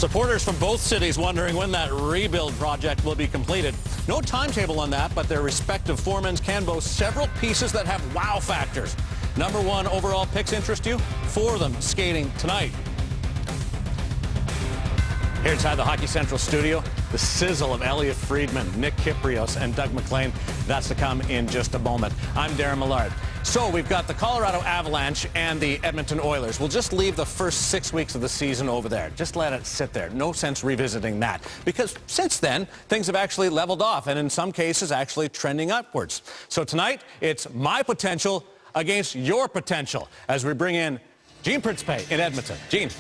Supporters from both cities wondering when that rebuild project will be completed. No timetable on that, but their respective foremans can boast several pieces that have wow factors. Number one overall picks interest you? 4 of them skating tonight. Here inside the Hockey Central studio, the sizzle of Elliotte Friedman, Nick Kypreos, and Doug MacLean. That's to come in just a moment. I'm Darren Millard. So we've got the Colorado Avalanche and the Edmonton Oilers. We'll just leave the first 6 weeks of the season over there. Just let it sit there. No sense revisiting that. Because since then, things have actually leveled off, and in some cases, actually trending upwards. So tonight, it's my potential against your potential as we bring in Gene Principe in Edmonton. Gene.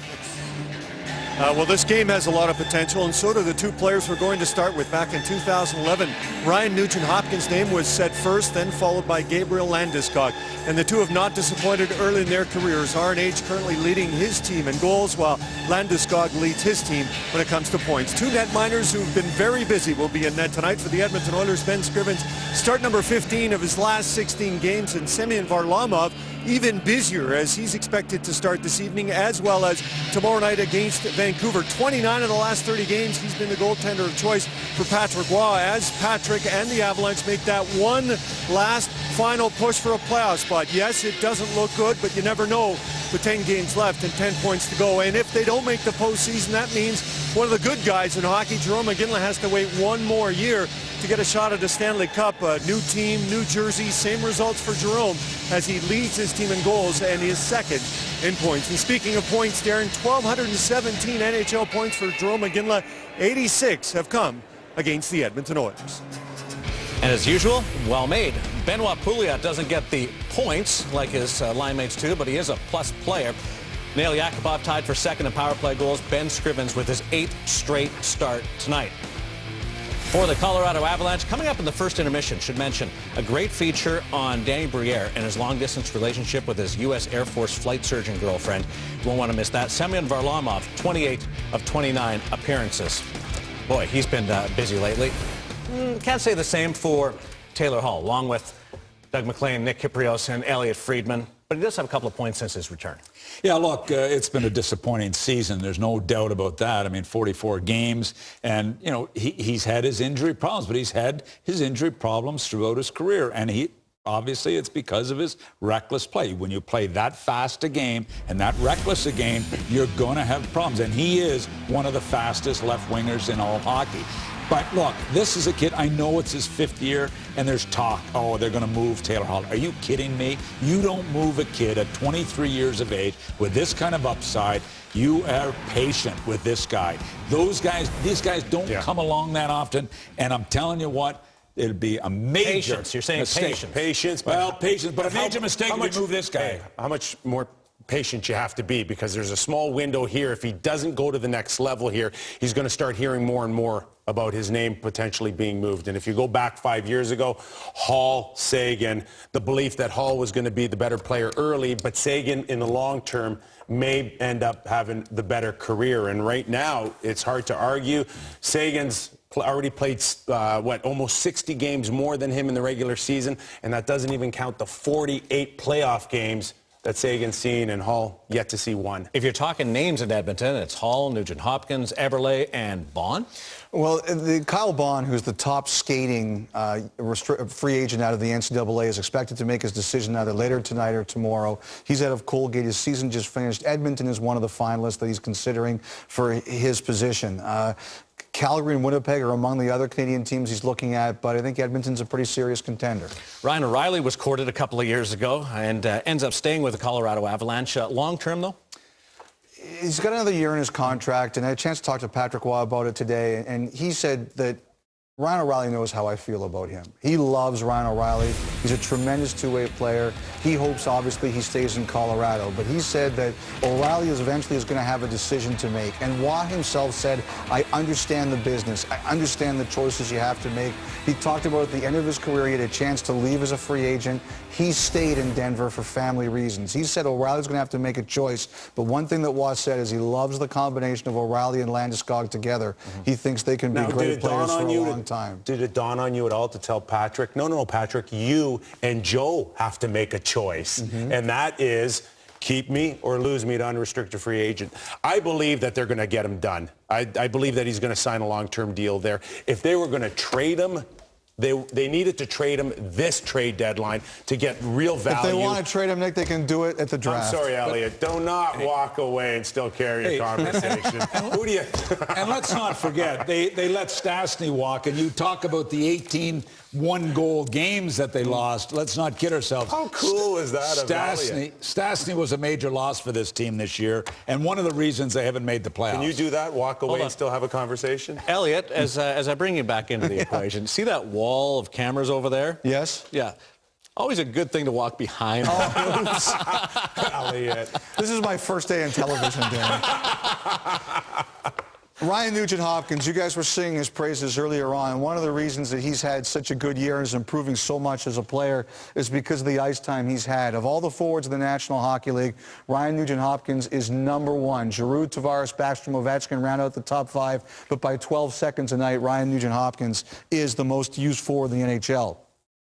Well, this game has a lot of potential, and so do the 2 players we're going to start with. Back in 2011, Ryan Nugent-Hopkins' name was set first, then followed by Gabriel Landeskog. And the 2 have not disappointed early in their careers. RNH currently leading his team in goals, while Landeskog leads his team when it comes to points. 2 netminders who've been very busy will be in net tonight for the Edmonton Oilers. Ben Scrivens, start number 15 of his last 16 games, and Semyon Varlamov even busier as he's expected to start this evening, as well as tomorrow night against Vancouver. 29 of the last 30 games, he's been the goaltender of choice for Patrick Roy, as Patrick and the Avalanche make that one last final push for a playoff spot. Yes, it doesn't look good, but you never know with 10 games left and 10 points to go. And if they don't make the postseason, that means one of the good guys in hockey, Jarome Iginla, has to wait one more year to get a shot at the Stanley Cup. A new team, New Jersey, same results for Jarome as he leads his team in goals and is second in points. And speaking of points, Darren, 1,217 NHL points for Jarome Iginla. 86 have come against the Edmonton Oilers. And as usual, well made. Benoit Pouliot doesn't get the points like his line mates do, but he is a plus player. Nail Yakupov tied for second in power play goals. Ben Scrivens with his 8th straight start tonight. For the Colorado Avalanche, coming up in the first intermission, should mention a great feature on Danny Briere and his long-distance relationship with his U.S. Air Force flight surgeon girlfriend. You won't want to miss that. Semyon Varlamov, 28 of 29 appearances. Boy, he's been busy lately. Can't say the same for Taylor Hall, along with Doug MacLean, Nick Kypreos, and Elliotte Friedman. But he does have a couple of points since his return. Yeah, look, it's been a disappointing season. There's no doubt about that. I mean, 44 games, and, you know, he's had his injury problems, but he's had his injury problems throughout his career, and obviously it's because of his reckless play. When you play that fast a game and that reckless a game, you're going to have problems, and he is one of the fastest left wingers in all hockey. But look, this is a kid, I know it's his 5th year, and there's talk, oh, they're going to move Taylor Hall. Are you kidding me? You don't move a kid at 23 years of age with this kind of upside. You are patient with this guy. These guys don't come along that often, and I'm telling you what, it'll be a major patience. You're saying mistake. patience. Well, patience, but a major mistake if you move this guy. Hey, how much more patient you have to be, because there's a small window here. If he doesn't go to the next level here, he's going to start hearing more and more about his name potentially being moved. And if you go back 5 years ago, Hall, Seguin, the belief that Hall was going to be the better player early, but Seguin in the long term may end up having the better career. And right now, it's hard to argue. Seguin's already played, almost 60 games more than him in the regular season, and that doesn't even count the 48 playoff games that Seguin's seen, and Hall yet to see one. If you're talking names in Edmonton, it's Hall, Nugent-Hopkins, Eberle, and Bond. Well, Kyle Bond, who's the top skating free agent out of the NCAA, is expected to make his decision either later tonight or tomorrow. He's out of Colgate. His season just finished. Edmonton is one of the finalists that he's considering for his position. Calgary and Winnipeg are among the other Canadian teams he's looking at, but I think Edmonton's a pretty serious contender. Ryan O'Reilly was courted a couple of years ago and ends up staying with the Colorado Avalanche. Long-term, though? He's got another year in his contract, and I had a chance to talk to Patrick Roy about it today, and he said that Ryan O'Reilly knows how I feel about him. He loves Ryan O'Reilly. He's a tremendous two-way player. He hopes, obviously, he stays in Colorado. But he said that O'Reilly eventually is going to have a decision to make. And Roy himself said, I understand the business. I understand the choices you have to make. He talked about at the end of his career, he had a chance to leave as a free agent. He stayed in Denver for family reasons. He said O'Reilly's going to have to make a choice. But one thing that Roy said is he loves the combination of O'Reilly and Landeskog together. He thinks they can be great players for a long time. Did it dawn on you at all to tell Patrick, no, Patrick, you and Joe have to make a choice. And that is, keep me or lose me to unrestricted free agent. I believe that they're going to get him done. I believe that he's going to sign a long-term deal there. If they were going to trade him, they needed to trade him this trade deadline to get real value. If they want to trade him, Nick, they can do it at the draft. I'm sorry, Elliot. Do not walk away and still carry a conversation. Who do you... And let's not forget, they let Stastny walk, and you talk about the 18 one-goal games that they lost. Let's not kid ourselves. How cool is that of Elliot? Stastny was a major loss for this team this year, and one of the reasons they haven't made the playoffs. Can you do that, walk away and still have a conversation? Elliot, as I bring you back into the equation, see that wall of cameras over there? Yes? Yeah. Always a good thing to walk behind. Elliot. This is my first day on television, Dan. Ryan Nugent-Hopkins, you guys were singing his praises earlier on. One of the reasons that he's had such a good year and is improving so much as a player is because of the ice time he's had. Of all the forwards in the National Hockey League, Ryan Nugent-Hopkins is number one. Giroux, Tavares, Backstrom, Ovechkin round out the top five, but by 12 seconds a night, Ryan Nugent-Hopkins is the most used forward in the NHL.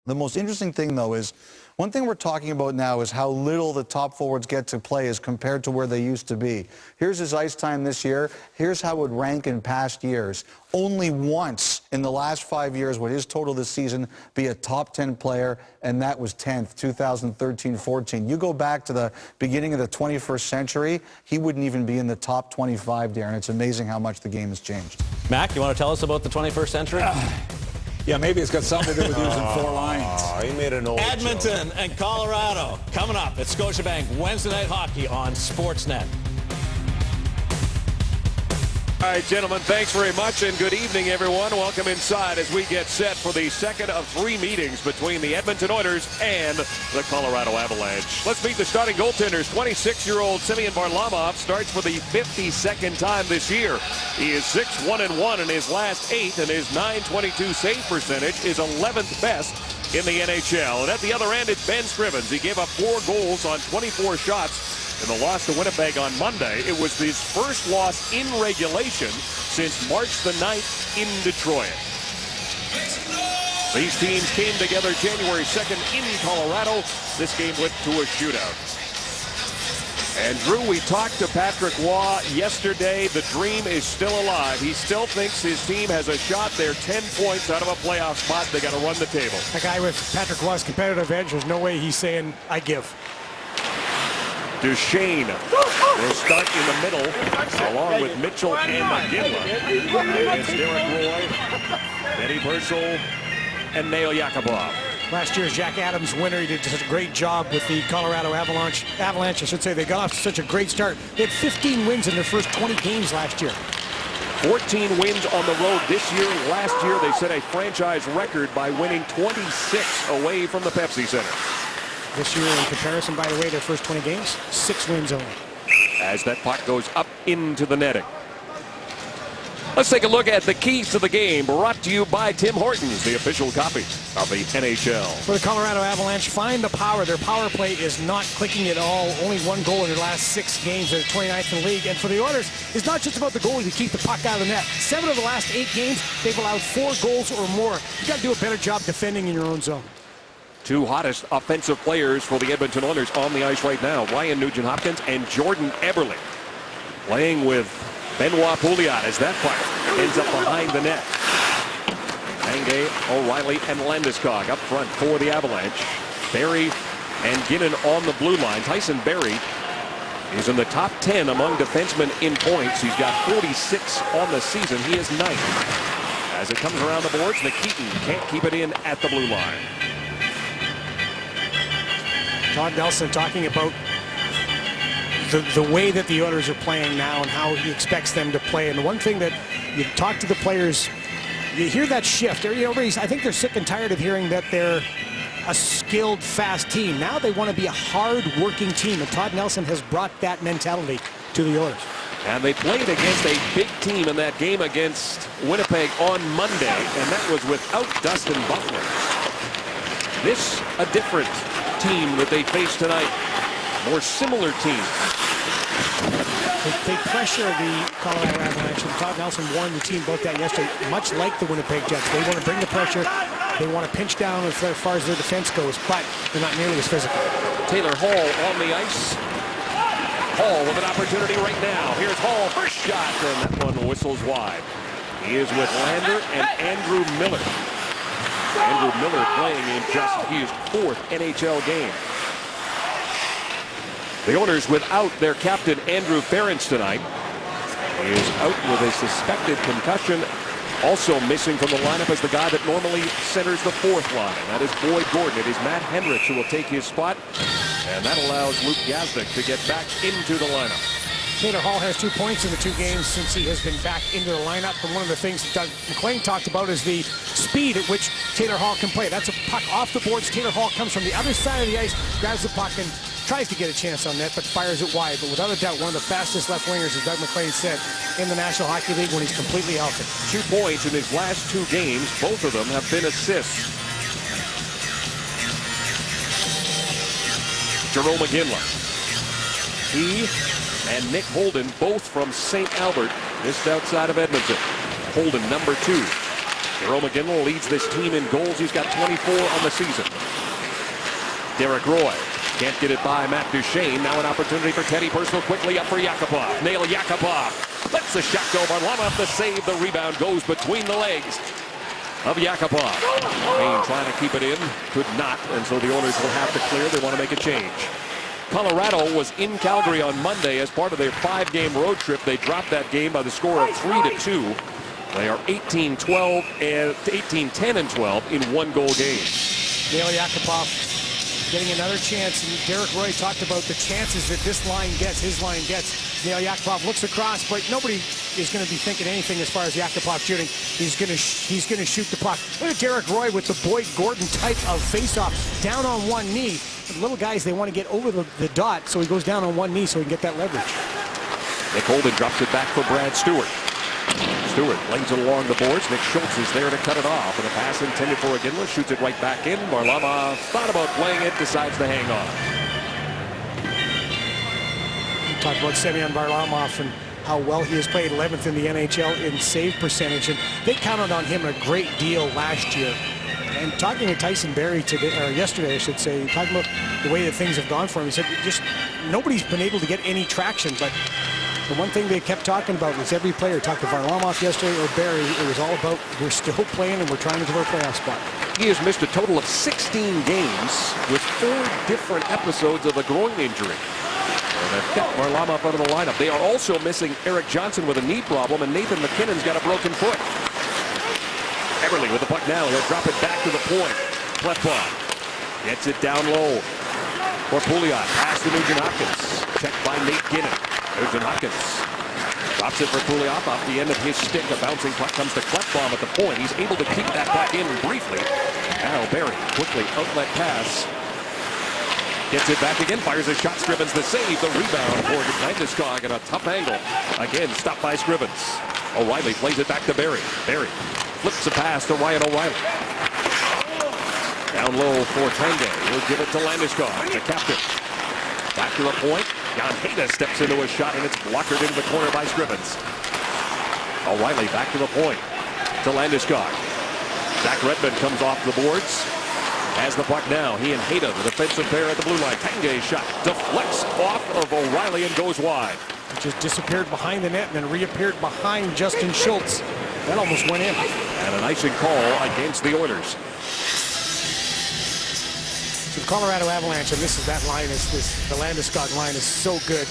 The most interesting thing, though, is one thing we're talking about now is how little the top forwards get to play as compared to where they used to be. Here's his ice time this year. Here's how it would rank in past years. Only once in the last 5 years would his total this season be a top 10 player, and that was 10th, 2013-14. You go back to the beginning of the 21st century, he wouldn't even be in the top 25, Darren. It's amazing how much the game has changed. Mac, you want to tell us about the 21st century? Yeah, maybe it's got something to do with using 4 lines. He made an old Edmonton joke. and Colorado coming up at Scotiabank Wednesday Night Hockey on Sportsnet. All right, gentlemen, thanks very much, and good evening, everyone. Welcome inside as we get set for the second of 3 meetings between the Edmonton Oilers and the Colorado Avalanche. Let's meet the starting goaltenders. 26-year-old Semyon Varlamov starts for the 52nd time this year. He is 6-1-1 in his last 8, and his .922 save percentage is 11th best in the NHL. And at the other end, it's Ben Scrivens. He gave up 4 goals on 24 shots in the loss to Winnipeg on Monday. It was his first loss in regulation since March the 9th in Detroit. These teams came together January 2nd in Colorado. This game went to a shootout. And Drew, we talked to Patrick Waugh yesterday. The dream is still alive. He still thinks his team has a shot. They're 10 points out of a playoff spot. They got to run the table. A guy with Patrick Waugh's competitive edge, there's no way he's saying, I give. Duchesne will start in the middle, along with Mitchell and McGinley. It's Derek Roy, Benny Purcell, and Nail Yakupov. Last year's Jack Adams winner. He did such a great job with the Colorado Avalanche. I should say. They got off to such a great start. They had 15 wins in their first 20 games last year. 14 wins on the road this year. Last year, they set a franchise record by winning 26 away from the Pepsi Center. This year, in comparison, by the way, their first 20 games, 6 wins only. As that puck goes up into the netting. Let's take a look at the keys to the game, brought to you by Tim Hortons, the official coffee of the NHL. For the Colorado Avalanche, find the power. Their power play is not clicking at all. Only 1 goal in their last 6 games. They're 29th in the league. And for the Oilers, it's not just about the goalie to keep the puck out of the net. 7 of the last 8 games, they've allowed 4 goals or more. You got to do a better job defending in your own zone. 2 hottest offensive players for the Edmonton Oilers on the ice right now, Ryan Nugent-Hopkins and Jordan Eberle. Playing with Benoit Pouliot as that puck ends up behind the net. Tanguay, O'Reilly, and Landeskog up front for the Avalanche. Barrie and Ginnon on the blue line. Tyson Barrie is in the top 10 among defensemen in points. He's got 46 on the season. He is 9th. As it comes around the boards, Nikitin can't keep it in at the blue line. Todd Nelson talking about the way that the Oilers are playing now and how he expects them to play. And the one thing that you talk to the players, you hear that shift. I think they're sick and tired of hearing that they're a skilled, fast team. Now they want to be a hard-working team, and Todd Nelson has brought that mentality to the Oilers. And they played against a big team in that game against Winnipeg on Monday, and that was without Dustin Butler. This a different team that they face tonight. More similar team. They pressure the Colorado Avalanche, and Todd Nelson warned the team about that yesterday. Much like the Winnipeg Jets, they want to bring the pressure. They want to pinch down as far as their defense goes, but they're not nearly as physical. Taylor Hall on the ice Hall with an opportunity right now. Here's Hall, first shot, and that one whistles wide. He is with Lander and Andrew Miller. Andrew Miller playing in just his 4th NHL game. The Oilers without their captain Andrew Ferentz tonight. He is out with a suspected concussion. Also missing from the lineup is the guy that normally centers the 4th line. That is Boyd Gordon. It is Matt Hendricks who will take his spot. And that allows Luke Gazdic to get back into the lineup. Taylor Hall has 2 points in the 2 games since he has been back into the lineup. And one of the things that Doug McLean talked about is the speed at which Taylor Hall can play. That's a puck off the boards. Taylor Hall comes from the other side of the ice, grabs the puck, and tries to get a chance on net, but fires it wide. But without a doubt, one of the fastest left wingers, as Doug McLean said, in the National Hockey League when he's completely healthy. 2 points in his last 2 games. Both of them have been assists. Jerome McGinley. He and Nick Holden, both from St. Albert, just outside of Edmonton. Holden, number 2. Jerome McGinley leads this team in goals. He's got 24 on the season. Derek Roy can't get it by Matt Duchene. Now an opportunity for Teddy Personal, quickly up for Yakupov. Nail Yakupov. Lets the shot go. Varlamov the save. The rebound goes between the legs of Yakupov. Kane trying to keep it in. Could not. And so the Oilers will have to clear. They want to make a change. Colorado was in Calgary on Monday as part of their 5-game road trip. They dropped that game by the score of 3-2. They are 18-12 and 18-10-12 in 1-goal games. Nail Yakupov getting another chance. And Derek Roy talked about the chances that this line gets, his line gets. Nail Yakupov looks across, but nobody is going to be thinking anything as far as Yakupov shooting. He's going to shoot the puck. Look at Derek Roy with the Boyd Gordon type of face-off, down on one knee. The little guys, they want to get over the dot, so he goes down on one knee so he can get that leverage. Nick Holden drops it back for Brad Stewart. Stewart lays it along the boards. Nick Schultz is there to cut it off. And a pass intended for Iginla. Shoots it right back in. Varlamov thought about playing it, decides to hang on. We talked about Semyon Varlamov and how well he has played, 11th in the NHL in save percentage. And they counted on him a great deal last year. And talking to Tyson Barrie today, or yesterday, I should say, talking about the way that things have gone for him, he said just nobody's been able to get any traction. But the one thing they kept talking about was every player, talked to Varlamov yesterday or Barrie, it was all about we're still playing and we're trying to get our playoff spot. He has missed a total of 16 games with 4 different episodes of a groin injury. And they've kept Varlamov out of the lineup. They are also missing Eric Johnson with a knee problem, and Nathan McKinnon's got a broken foot. Eberle with the puck now. He'll drop it back to the point. Klefbom gets it down low for Pouliot. Pass to Nugent Hopkins. Checked by Nate Ginnon. Nugent Hopkins drops it for Pouliot off the end of his stick. A bouncing puck comes to Klefbom at the point. He's able to keep that back in briefly. Now Barrie quickly outlet pass. Gets it back again. Fires a shot. Scrivens the save. The rebound for Landeskog at a tough angle. Again stopped by Scrivens. O'Reilly plays it back to Barrie. Barrie flips a pass to Ryan O'Reilly. Down low for Tanguay. He'll give it to Landeskog, the captain. Back to the point. Jan Hejda steps into a shot, and it's blockered into the corner by Scrivens. O'Reilly back to the point to Landeskog. Zach Redmond comes off the boards. Has the puck now. He and Hejda, the defensive pair at the blue line. Tanguay shot deflects off of O'Reilly and goes wide. It just disappeared behind the net and then reappeared behind Justin Schultz. That almost went in. And an icing call against the Oilers. So the Colorado Avalanche, and this is that line, the Landeskog line is so good.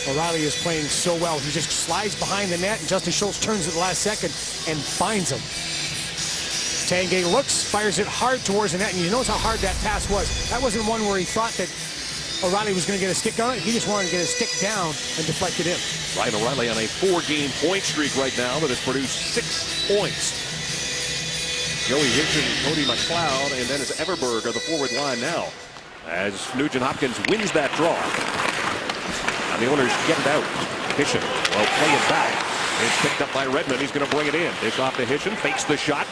O'Reilly is playing so well. He just slides behind the net, and Justin Schultz turns at the last second and finds him. Tanguay looks, fires it hard towards the net, and you notice how hard that pass was. That wasn't one where he thought that O'Reilly was going to get a stick on it. He just wanted to get a stick down and deflect it in. Ryan O'Reilly on a 4-game point streak right now that has produced 6 points. Joey Hitchen, Cody McLeod, and Dennis Everberg are the forward line now as Nugent Hopkins wins that draw. And the Oilers get it out. Hitchen will play it back. It's picked up by Redmond. He's going to bring it in. Dish off to Hitchen, fakes the shot.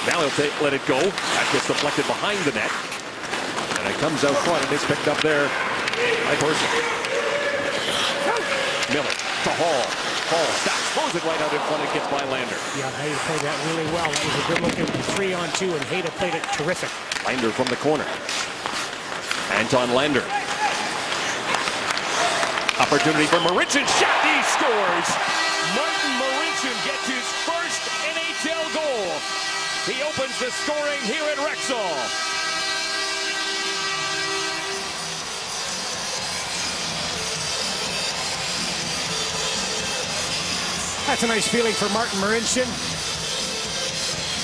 Now he'll let it go. That gets deflected behind the net. And it comes out front, and it's picked up there by Person. Miller to Hall. Hall stops, throws it right out in front, and gets by Lander. Yeah, Hejda played that really well. That was a good looking 3-on-2, and Hejda played it terrific. Lander from the corner. Anton Lander. Opportunity for Marincin. Shot. He scores. Martin Marincin gets his first NHL goal. He opens the scoring here at Rexall. That's a nice feeling for Martin Marincin.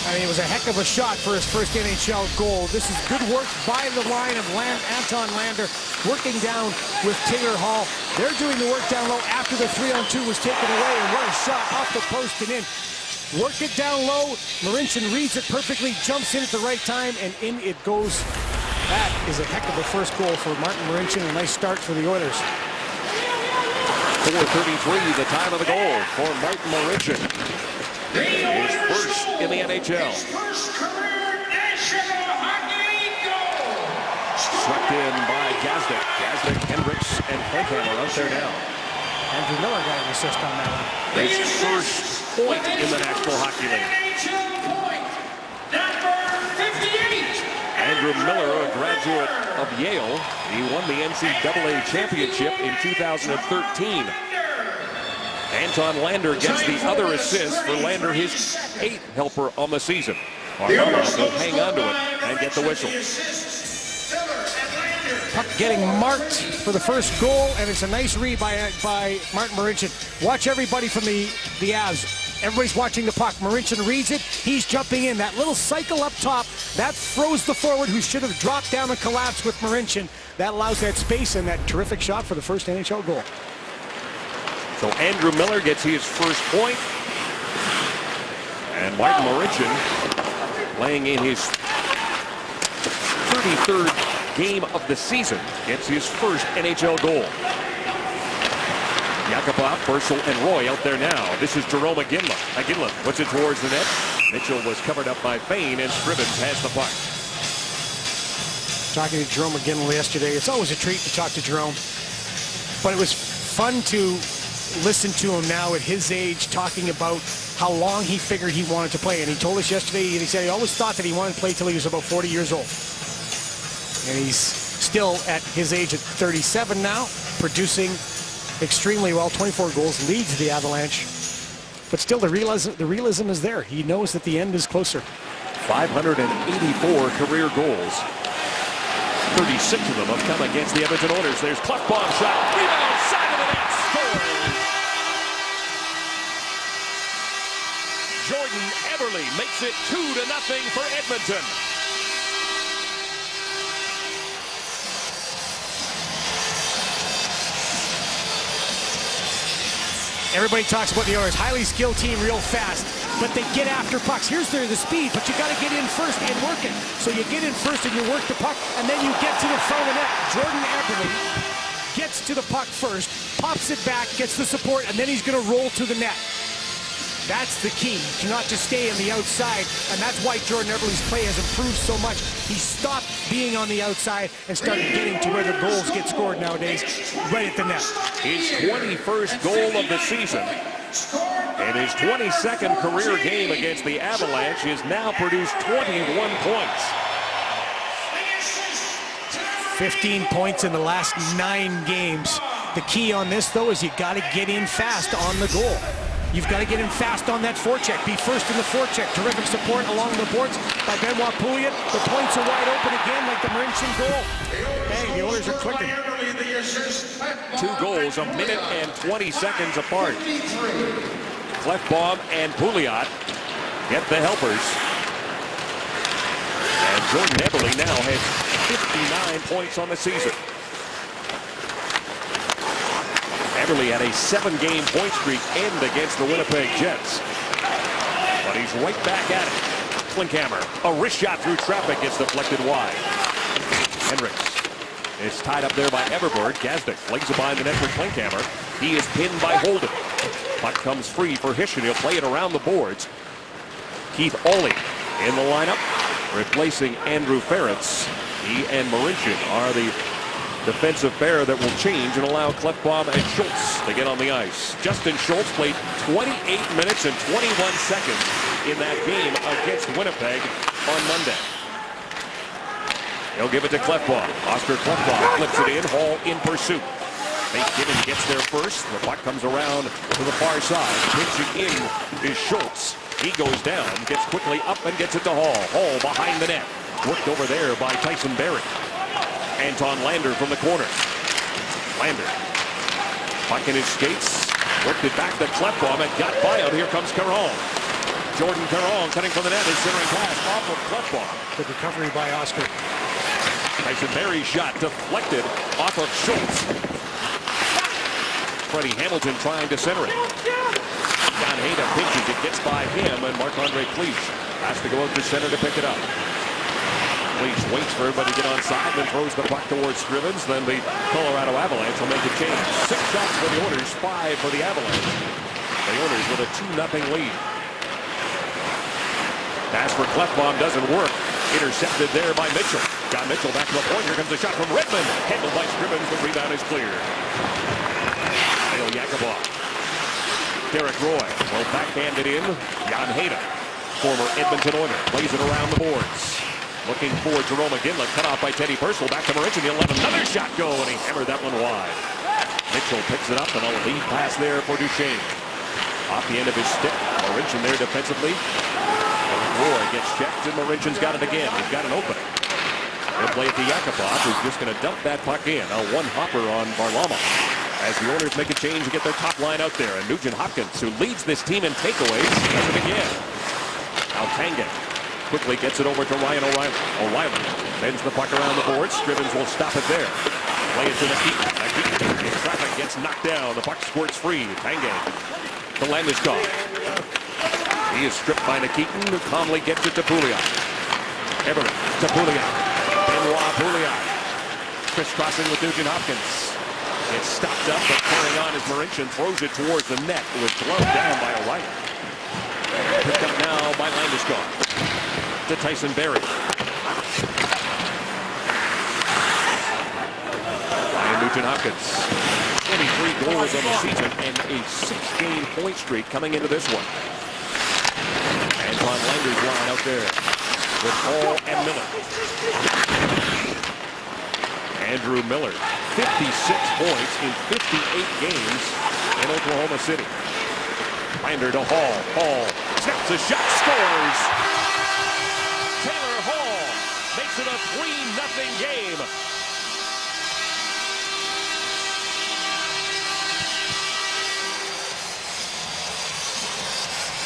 I mean, it was a heck of a shot for his first NHL goal. This is good work by the line of Anton Lander, working down with Taylor Hall. They're doing the work down low after the 3-on-2 was taken away, and what a shot off the post and in. Work it down low. Marincin reads it perfectly, jumps in at the right time, and in it goes. That is a heck of a first goal for Martin Marincin. A nice start for the Oilers. 4:33, the time of the goal for Martin Marincin. His first in the NHL. Swept in by Gazdic. Gazdic, Hendricks, and Klinkhammer out there now. Andrew Miller got an assist on that one. His first point in the National Hockey League. Andrew Miller, a graduate of Yale. He won the NCAA championship in 2013. Anton Lander gets the other assist for Lander, his 8th helper on the season. Armella will hang on to it and get the whistle. Puck getting marked for the first goal, and it's a nice read by Martin Marincin. Watch everybody from the Avs. Everybody's watching the puck. Marincin reads it. He's jumping in. That little cycle up top, that froze the forward who should have dropped down and collapsed with Marincin. That allows that space and that terrific shot for the first NHL goal. So Andrew Miller gets his first point. And Martin Marincin playing in his 33rd game of the season gets his first NHL goal. Yakupov, Purcell, and Roy out there now. This is Jerome Iginla. Iginla puts it towards the net. Mitchell was covered up by Fane, and Scrivens has the puck. Talking to Jerome Iginla yesterday. It's always a treat to talk to Jerome. But it was fun to listen to him now at his age talking about how long he figured he wanted to play. And he told us yesterday, and he said he always thought that he wanted to play till he was about 40 years old. And he's still at his age at 37 now, producing extremely well. 24 goals, leads the Avalanche. But still, the realism is there. He knows that the end is closer. 584 career goals. 36 of them have come against the Edmonton Oilers. There's Klefbom shot. Rebound, side of the net, scores! Jordan Eberle makes it 2-0 for Edmonton. Everybody talks about the Oilers, highly skilled team, real fast, but they get after pucks. Here's the speed, but you got to get in first and work it. So you get in first and you work the puck, and then you get to the front of the net. Jordan Eberle gets to the puck first, pops it back, gets the support, and then he's going to roll to the net. That's the key, to not just stay on the outside, and that's why Jordan Eberle's play has improved so much. He stopped being on the outside and started getting to where the goals get scored nowadays, right at the net. His 21st goal of the season and his 22nd career game against the Avalanche has now produced 21 points. 15 points in the last 9 games. The key on this, though, is you got to get in fast on the goal. You've got to get in fast on that forecheck. Be first in the forecheck. Terrific support along the boards by Benoit Pouliot. The points are wide open again like the Marincin goal. Hey, the Oilers are clicking. 2 goals, a minute and 20 seconds apart. Klefbom and Pouliot get the helpers. And Jordan Eberle now has 59 points on the season. Eberle had a 7-game point streak end against the Winnipeg Jets. But he's right back at it. Klinkhammer, a wrist shot through traffic, gets deflected wide. Hendricks is tied up there by Everberg. Gazdic flings it behind the net for Klinkhammer. He is pinned by Holden. Puck comes free for Hischier. He'll play it around the boards. Keith Ollie in the lineup, replacing Andrew Ferentz. He and Marincin are the defensive pair that will change and allow Klefbom and Schultz to get on the ice. Justin Schultz played 28 minutes and 21 seconds in that game against Winnipeg on Monday. He'll give it to Klefbom. Oscar Klefbom flips it in. Hall in pursuit. Nate Gibbons gets there first. The puck comes around to the far side. Pitching in is Schultz. He goes down, gets quickly up and gets it to Hall. Hall behind the net. Worked over there by Tyson Barrie. Anton Lander from the corner. Lander. Puck in his skates. Worked it back to Klefbom and got by out. Here comes Caron. Jordan Caron cutting from the net. His centering pass off of Klefbom. Good recovery by Oscar. Tyson Barrie's shot deflected off of Schultz. Freddie Hamilton trying to center it. Jan Hayda pinches it, gets by him, and Marc-Andre Cliche has to go out to center to pick it up. Cliche waits for everybody to get on side, then throws the puck towards Scrivens. Then the Colorado Avalanche will make a change. 6 shots for the Oilers, 5 for the Avalanche. The Oilers with a 2-0 lead. Pass for Klefbom doesn't work. Intercepted there by Mitchell. John Mitchell back to the point. Here comes a shot from Redmond. Handled by Scrivens. The rebound is clear. Kyle Yakubov. Derek Roy will backhand it in. Jan Hayda, former Edmonton Oiler, plays it around the boards. Looking for Jerome McGinley. Cut off by Teddy Purcell. Back to Marincin. He'll let another shot go, and he hammered that one wide. Mitchell picks it up, and a lead pass there for Duchesne. Off the end of his stick. Marincin there defensively. Roy gets checked, and Marincin's got it again. He's got an opening. He'll play it to Yakupov, who's just going to dump that puck in. A one-hopper on Varlamov. As the Oilers make a change to get their top line out there. And Nugent Hopkins, who leads this team in takeaways, does it again. Now Tangen quickly gets it over to Ryan O'Reilly. O'Reilly bends the puck around the board. Scrivens will stop it there. Play it to Nikita. Nikita in traffic gets knocked down. The puck squirts free. Tangen to Landeskog. He is stripped by Nikitin, who calmly gets it to Pouliot. Everett to Pouliot. Benoit Pouliot. Crisscrossing with Nugent Hopkins. It's stopped up, but carrying on as Marincin throws it towards the net. It was gloved down by O'Reilly. Picked up now by Landeskog. To Tyson Barrie. Ryan Nugent Hopkins. 23 goals on the season and a 6-game point streak coming into this one. Anton Lander's line out there with Hall and Miller. Andrew Miller, 56 points in 58 games in Oklahoma City. Lander to Hall. Hall snaps a shot, scores! Taylor Hall makes it a 3-0 game.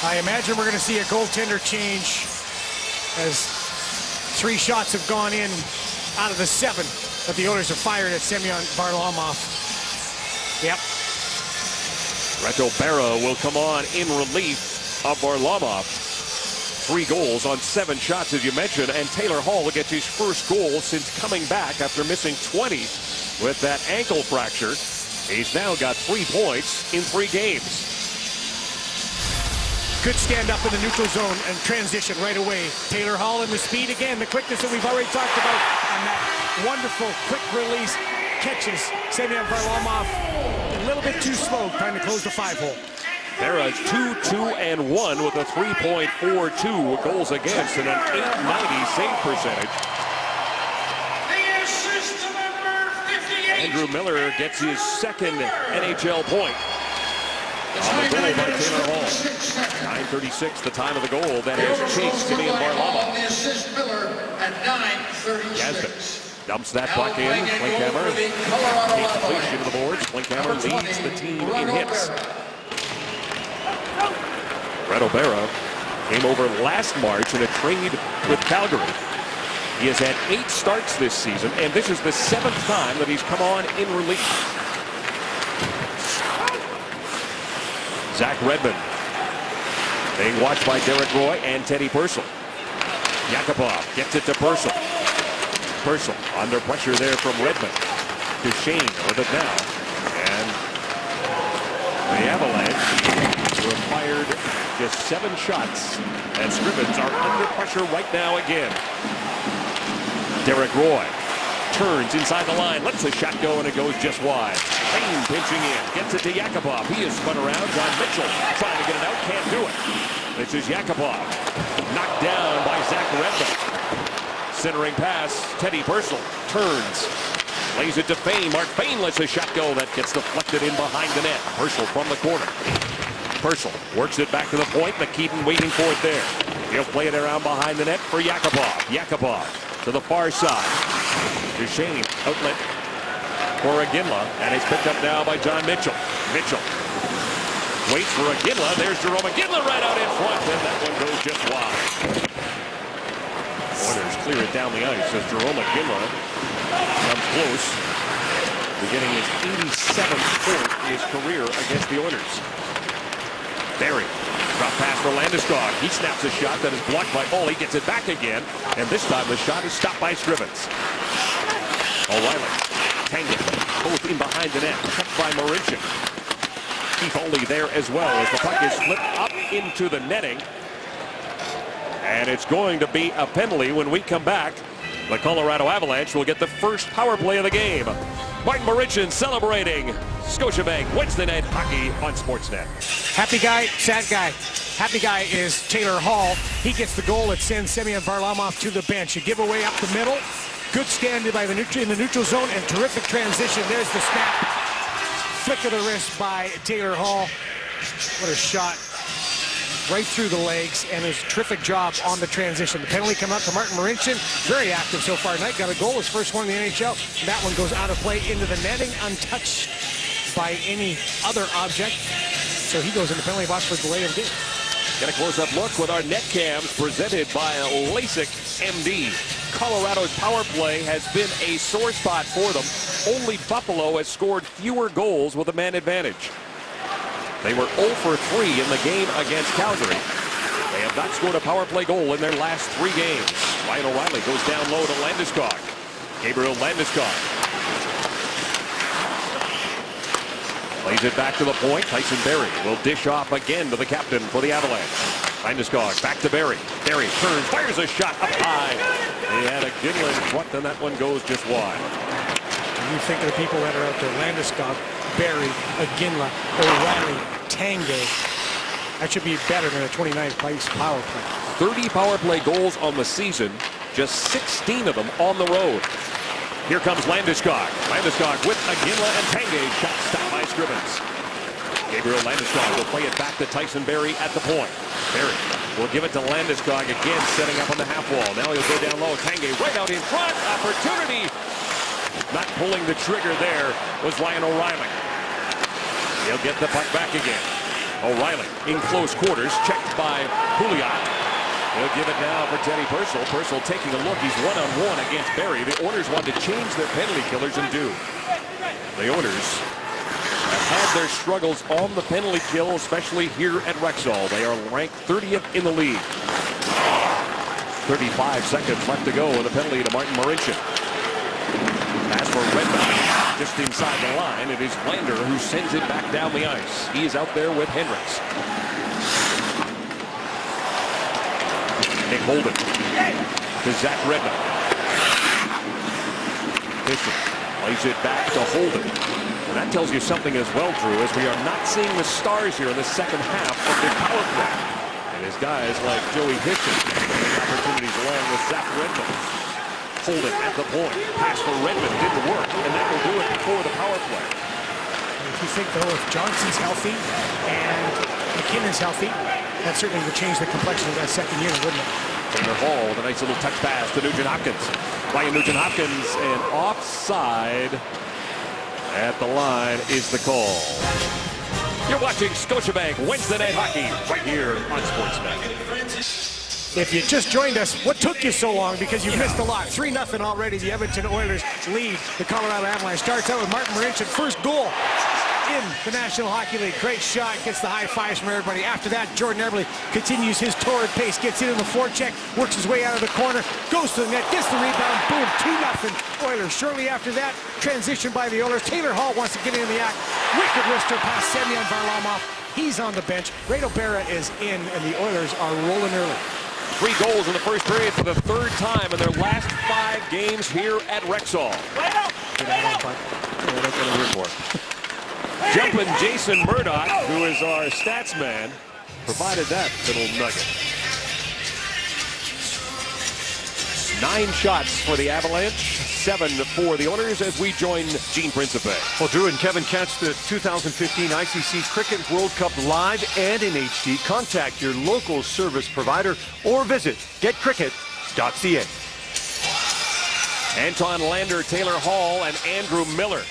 I imagine we're going to see a goaltender change as 3 shots have gone in out of the 7 that the Oilers have fired at Semyon Varlamov. Yep. Reto Berra will come on in relief of Varlamov. 3 goals on 7 shots, as you mentioned, and Taylor Hall will get his first goal since coming back after missing 20 with that ankle fracture. He's now got 3 points in 3 games. Good stand up in the neutral zone and transition right away. Taylor Hall and the speed again, the quickness that we've already talked about, and that wonderful quick release catches Semyon Varlamov a little bit too slow trying to close the 5-hole. Berra's 2-2-1 with a 3.42 goals against and an .890 save percentage. Andrew Miller gets his 2nd NHL point. On the goal by Taylor Hall. 9:36, the time of the goal that has chased Semyon Varlamov. Yazdic dumps that puck in. Klinkhammer takes completion to the boards. Klinkhammer leads the team in hits. Reto Berra came over last March in a trade with Calgary. He has had 8 starts this season, and this is the 7th time that he's come on in relief. Zach Redmond being watched by Derek Roy and Teddy Purcell. Yakupov gets it to Purcell. Purcell under pressure there from Redmond. Duchesne with it now. And the Avalanche were fired just 7 shots. And Scrivens are under pressure right now again. Derek Roy turns inside the line, lets the shot go, and it goes just wide. Payne pinching in, gets it to Yakupov. He is spun around. John Mitchell trying to get it out, can't do it. This is Yakupov, knocked down by Zach Redmond. Centering pass, Teddy Purcell turns, Lays it to Fane. Mark Fane lets a shot go. That gets deflected in behind the net. Purcell from the corner. Purcell works it back to the point. McKeedon waiting for it there. He'll play it around behind the net for Yakupov. Yakupov to the far side. Duchesne outlet for Iginla, and it's picked up now by John Mitchell. Mitchell waits for Iginla. There's Jerome Iginla right out in front, and that one goes just wide. Oilers clear it down the ice as Jerome Iginla comes close to getting his 87th point in his career against the Oilers. Barry, drop pass for Landeskog. He snaps a shot that is blocked by Hall. He gets it back again, and this time the shot is stopped by Scrivens. O'Reilly, Tanguay, both in behind the net, kept by Marincin. Keith Ollie there as well as the puck is flipped up into the netting. And it's going to be a penalty when we come back. The Colorado Avalanche will get the first power play of the game. Martin Marincin celebrating Scotiabank Wednesday Night Hockey on Sportsnet. Happy guy, sad guy. Happy guy is Taylor Hall. He gets the goal that sends Semyon Varlamov to the bench. A giveaway up the middle. Good stand by in the neutral zone and terrific transition. There's the snap. Flick of the wrist by Taylor Hall. What a shot. Right through the legs, and his terrific job on the transition. The penalty come out to Martin Marincin. Very active so far tonight. Got a goal, his first one in the NHL. That one goes out of play into the netting, untouched by any other object. So he goes in the penalty box for delay of game. Get a close-up look with our net cams presented by LASIK MD. Colorado's power play has been a sore spot for them. Only Buffalo has scored fewer goals with a man advantage. They were 0 for 3 in the game against Calgary. They have not scored a power play goal in their last 3 games. Ryan O'Reilly goes down low to Landeskog. Gabriel Landeskog lays it back to the point. Tyson Barrie will dish off again to the captain for the Avalanche. Landeskog back to Barrie. Barrie turns, fires a shot up high. He had a Iginla in front, and that one goes just wide. You think of the people that are out there: Landeskog, Barrie, Iginla, O'Reilly, Tanguay. That should be better than a 29th place power play. 30 power play goals on the season, just 16 of them on the road. Here comes Landeskog. Landeskog with Iginla and Tanguay. Shot stopped by Scrivens. Gabriel Landeskog will play it back to Tyson Barrie at the point. Barrie will give it to Landeskog again, setting up on the half wall. Now he'll go down low. Tanguay right out in front. Opportunity. Not pulling the trigger there was Ryan O'Reilly. He'll get the puck back again. O'Reilly in close quarters, checked by Pouliot. He'll give it now for Teddy Purcell. Purcell taking a look. He's one-on-one against Barrie. The Oilers want to change their penalty killers and do. The Oilers have had their struggles on the penalty kill, especially here at Rexall. They are ranked 30th in the league. 35 seconds left to go, and a penalty to Martin Marincin. Pass for Redmond, just inside the line. It is Lander who sends it back down the ice. He is out there with Hendricks. Nick Holden to Zach Redmond. Bishop lays it back to Holden. And that tells you something as well, Drew, as we are not seeing the stars here in the second half of the power play. And as guys like Joey Hitchens getting opportunities along with Zach Redmond. Holden at the point. Pass for Redmond didn't work, and that will do it before the power play. If you think, though, if Johnson's healthy and McKinnon's healthy, that certainly would change the complexion of that second unit, wouldn't it? Taylor Hall with a nice little touch pass to Nugent Hopkins. Ryan Nugent Hopkins, and offside at the line is the call. You're watching Scotiabank Wednesday Night Hockey right here on Sportsnet. If you just joined us, what took you so long? Because you've missed a lot. 3-0 already. The Edmonton Oilers lead the Colorado Avalanche. Starts out with Martin Marincin, first goal in the National Hockey League. Great shot, gets the high fives from everybody. After that, Jordan Eberle continues his torrid pace, gets in the forecheck, works his way out of the corner, goes to the net, gets the rebound, boom, 2-0 Oilers. Shortly after that, transition by the Oilers. Taylor Hall wants to get in the act. Wicked wrister past Semyon Varlamov. He's on the bench. Reto Berra is in, and the Oilers are rolling early. 3 goals in the first period for the 3rd time in their last 5 games here at Rexall. Jumping Jason Murdoch, who is our stats man, provided that little nugget. 9 shots for the Avalanche, 7 for the Oilers as we join Gene Principe. Well, Drew and Kevin, catch the 2015 ICC Cricket World Cup live and in HD. Contact your local service provider or visit getcricket.ca. Anton Lander, Taylor Hall, and Andrew Miller.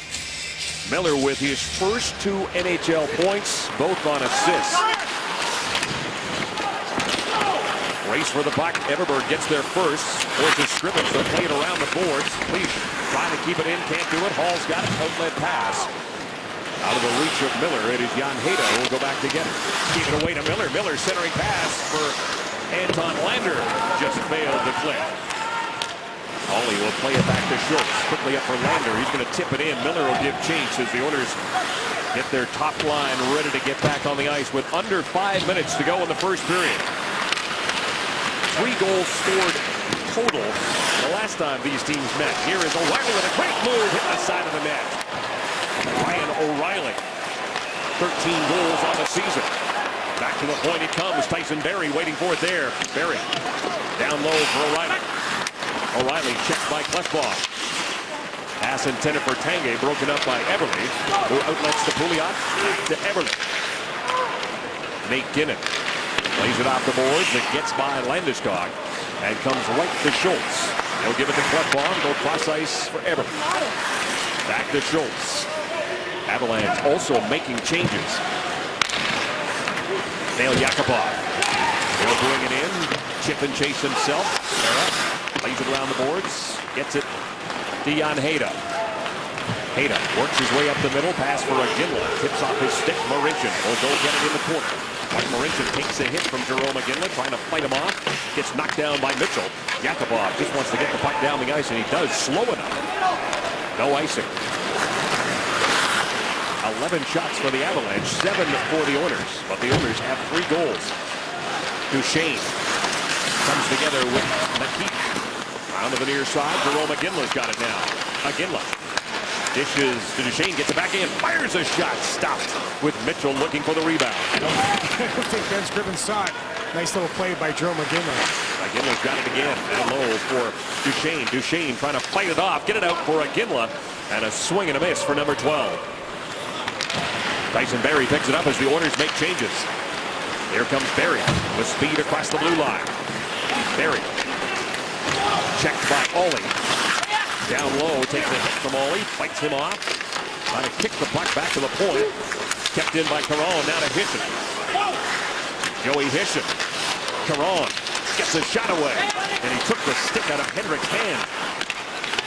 Miller with his first 2 NHL points, both on assists. Race for the puck. Everberg gets there first. Forces Scrivens to play it around the boards. Leash trying to keep it in, can't do it. Hall's got it. Outlet pass. Out of the reach of Miller. It is Jan Hejda who will go back to get it. Keep it away to Miller. Miller centering pass for Anton Lander. Just failed to clip. Ollie will play it back to Schultz. Quickly up for Lander. He's going to tip it in. Miller will give chase as the Oilers get their top line ready to get back on the ice with under 5 minutes to go in the first period. 3 goals scored total the last time these teams met. Here is O'Reilly with a great move, hit the side of the net. Ryan O'Reilly, 13 goals on the season. Back to the point it comes. Tyson Barrie waiting for it there. Barrie down low for O'Reilly. O'Reilly checked by Klefbom. Pass intended for Tanguay, broken up by Eberle, who outlets to Pouliot. Back to Eberle. Nate Ginnon plays it off the boards. It gets by Landeskog and comes right to Schultz. He'll give it to Klefbom. Go cross ice for Eberle. Back to Schultz. Avalanche also making changes. Nail Yakupov. He'll bring it in. Chip and chase himself. Plays it around the boards. Gets it to Jan Hejda. Hejda works his way up the middle. Pass for Iginla. Tips off his stick. Marincin will go get it in the corner. Mike Marincin takes a hit from Jerome Iginla, trying to fight him off. Gets knocked down by Mitchell. Yakupov just wants to get the puck down the ice, and he does slow enough. No icing. 11 shots for the Avalanche, 7 for the Oilers. But the Oilers have 3 goals. Duchesne comes together with Nikita. Round to the near side. Jerome Iginla's got it now. Iginla dishes to Duchesne, gets it back in, fires a shot. Stopped with Mitchell looking for the rebound. I don't think Ben Scrivens saw it. Nice little play by Jerome Iginla. Iginla's got it again. Down low for Duchesne. Duchesne trying to fight it off. Get it out for Iginla. And a swing and a miss for number 12. Tyson Barrie picks it up as the Oilers make changes. Here comes Barrie with speed across the blue line. Barrie checked by Ollie. Down low, takes a hit from Ollie, fights him off. Trying to kick the puck back to the point. Kept in by Caron, now to Hischier. Joey Hischier. Caron gets a shot away. And he took the stick out of Hendricks' hand.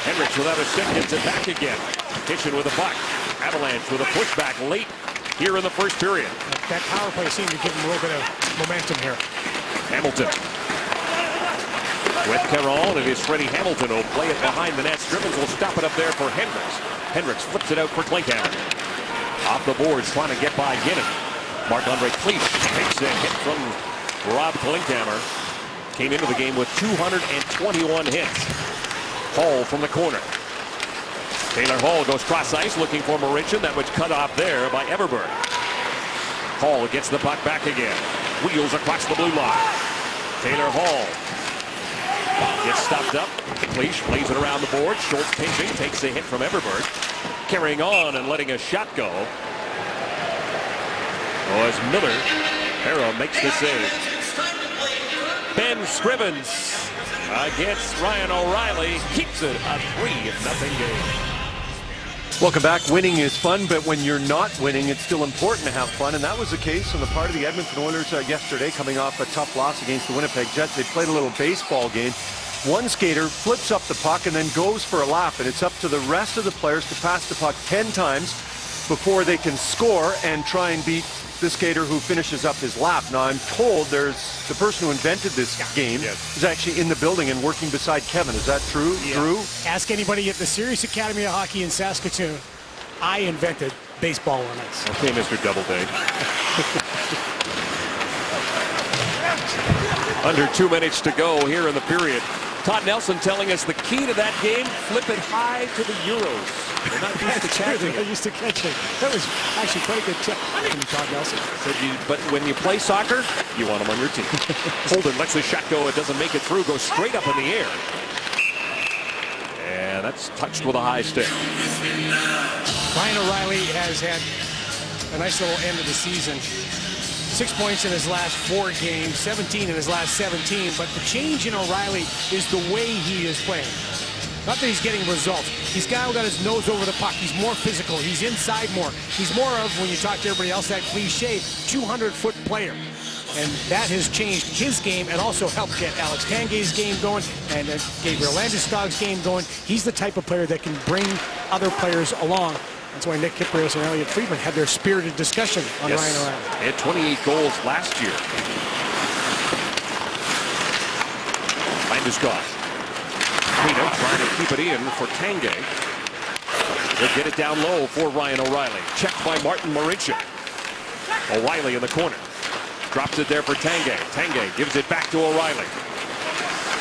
Hendricks without a stick gets it back again. Hischier with a puck. Avalanche with a pushback late here in the first period. That power play seemed to give him a little bit of momentum here. Hamilton. With Caron, it is Freddie Hamilton who'll play it behind the net. Scrivens will stop it up there for Hendricks. Hendricks flips it out for Klinkhammer. Off the boards, trying to get by Ginnon. Marc-Andre Cleach takes a hit from Rob Klinkhammer. Came into the game with 221 hits. Hall from the corner. Taylor Hall goes cross ice looking for Marincin. That was cut off there by Everberg. Hall gets the puck back again. Wheels across the blue line. Taylor Hall gets stopped up. Cleach plays it around the board. Schultz pinching, takes a hit from Everberg. Carrying on and letting a shot go. Oh, as Miller, Harrow makes the save. Ben Scrivens against Ryan O'Reilly keeps it a 3-0 game. Welcome back. Winning is fun, but when you're not winning, it's still important to have fun, and that was the case on the part of the Edmonton Oilers yesterday, coming off a tough loss against the Winnipeg Jets. They played a little baseball game. One skater flips up the puck and then goes for a lap, and it's up to the rest of the players to pass the puck 10 times before they can score and try and beat the skater who finishes up his lap. Now, I'm told there's the person who invented this game is actually in the building and working beside Kevin. Is that true, Drew? Ask anybody at the Serious Academy of Hockey in Saskatoon. I invented baseball on ice. Okay, Mr. Doubleday. Under 2 minutes to go here in the period. Todd Nelson telling us the key to that game, flip it high to the Euros. They're not used to catching They're it. used to catching. That was actually quite a good tip from Todd Nelson. But when you play soccer, you want them on your team. Holden lets the shot go. It doesn't make it through. Goes straight up in the air. And that's touched with a high stick. Ryan O'Reilly has had a nice little end of the season. 6 points in his last 4 games, 17 in his last 17. But the change in O'Reilly is the way he is playing. Not that he's getting results. He's got his nose over the puck. He's more physical. He's inside more. He's more of, when you talk to everybody else, that cliche 200-foot player. And that has changed his game and also helped get Alex Tanguay's game going and Gabriel Landeskog's game going. He's the type of player that can bring other players along. That's why Nick Kypreos and Elliot Friedman had their spirited discussion on Ryan O'Reilly. He had 28 goals last year. Landeskog. Pino trying to keep it in for Tanguay. He'll get it down low for Ryan O'Reilly. Checked by Martin Marincin. O'Reilly in the corner. Drops it there for Tanguay. Tanguay gives it back to O'Reilly.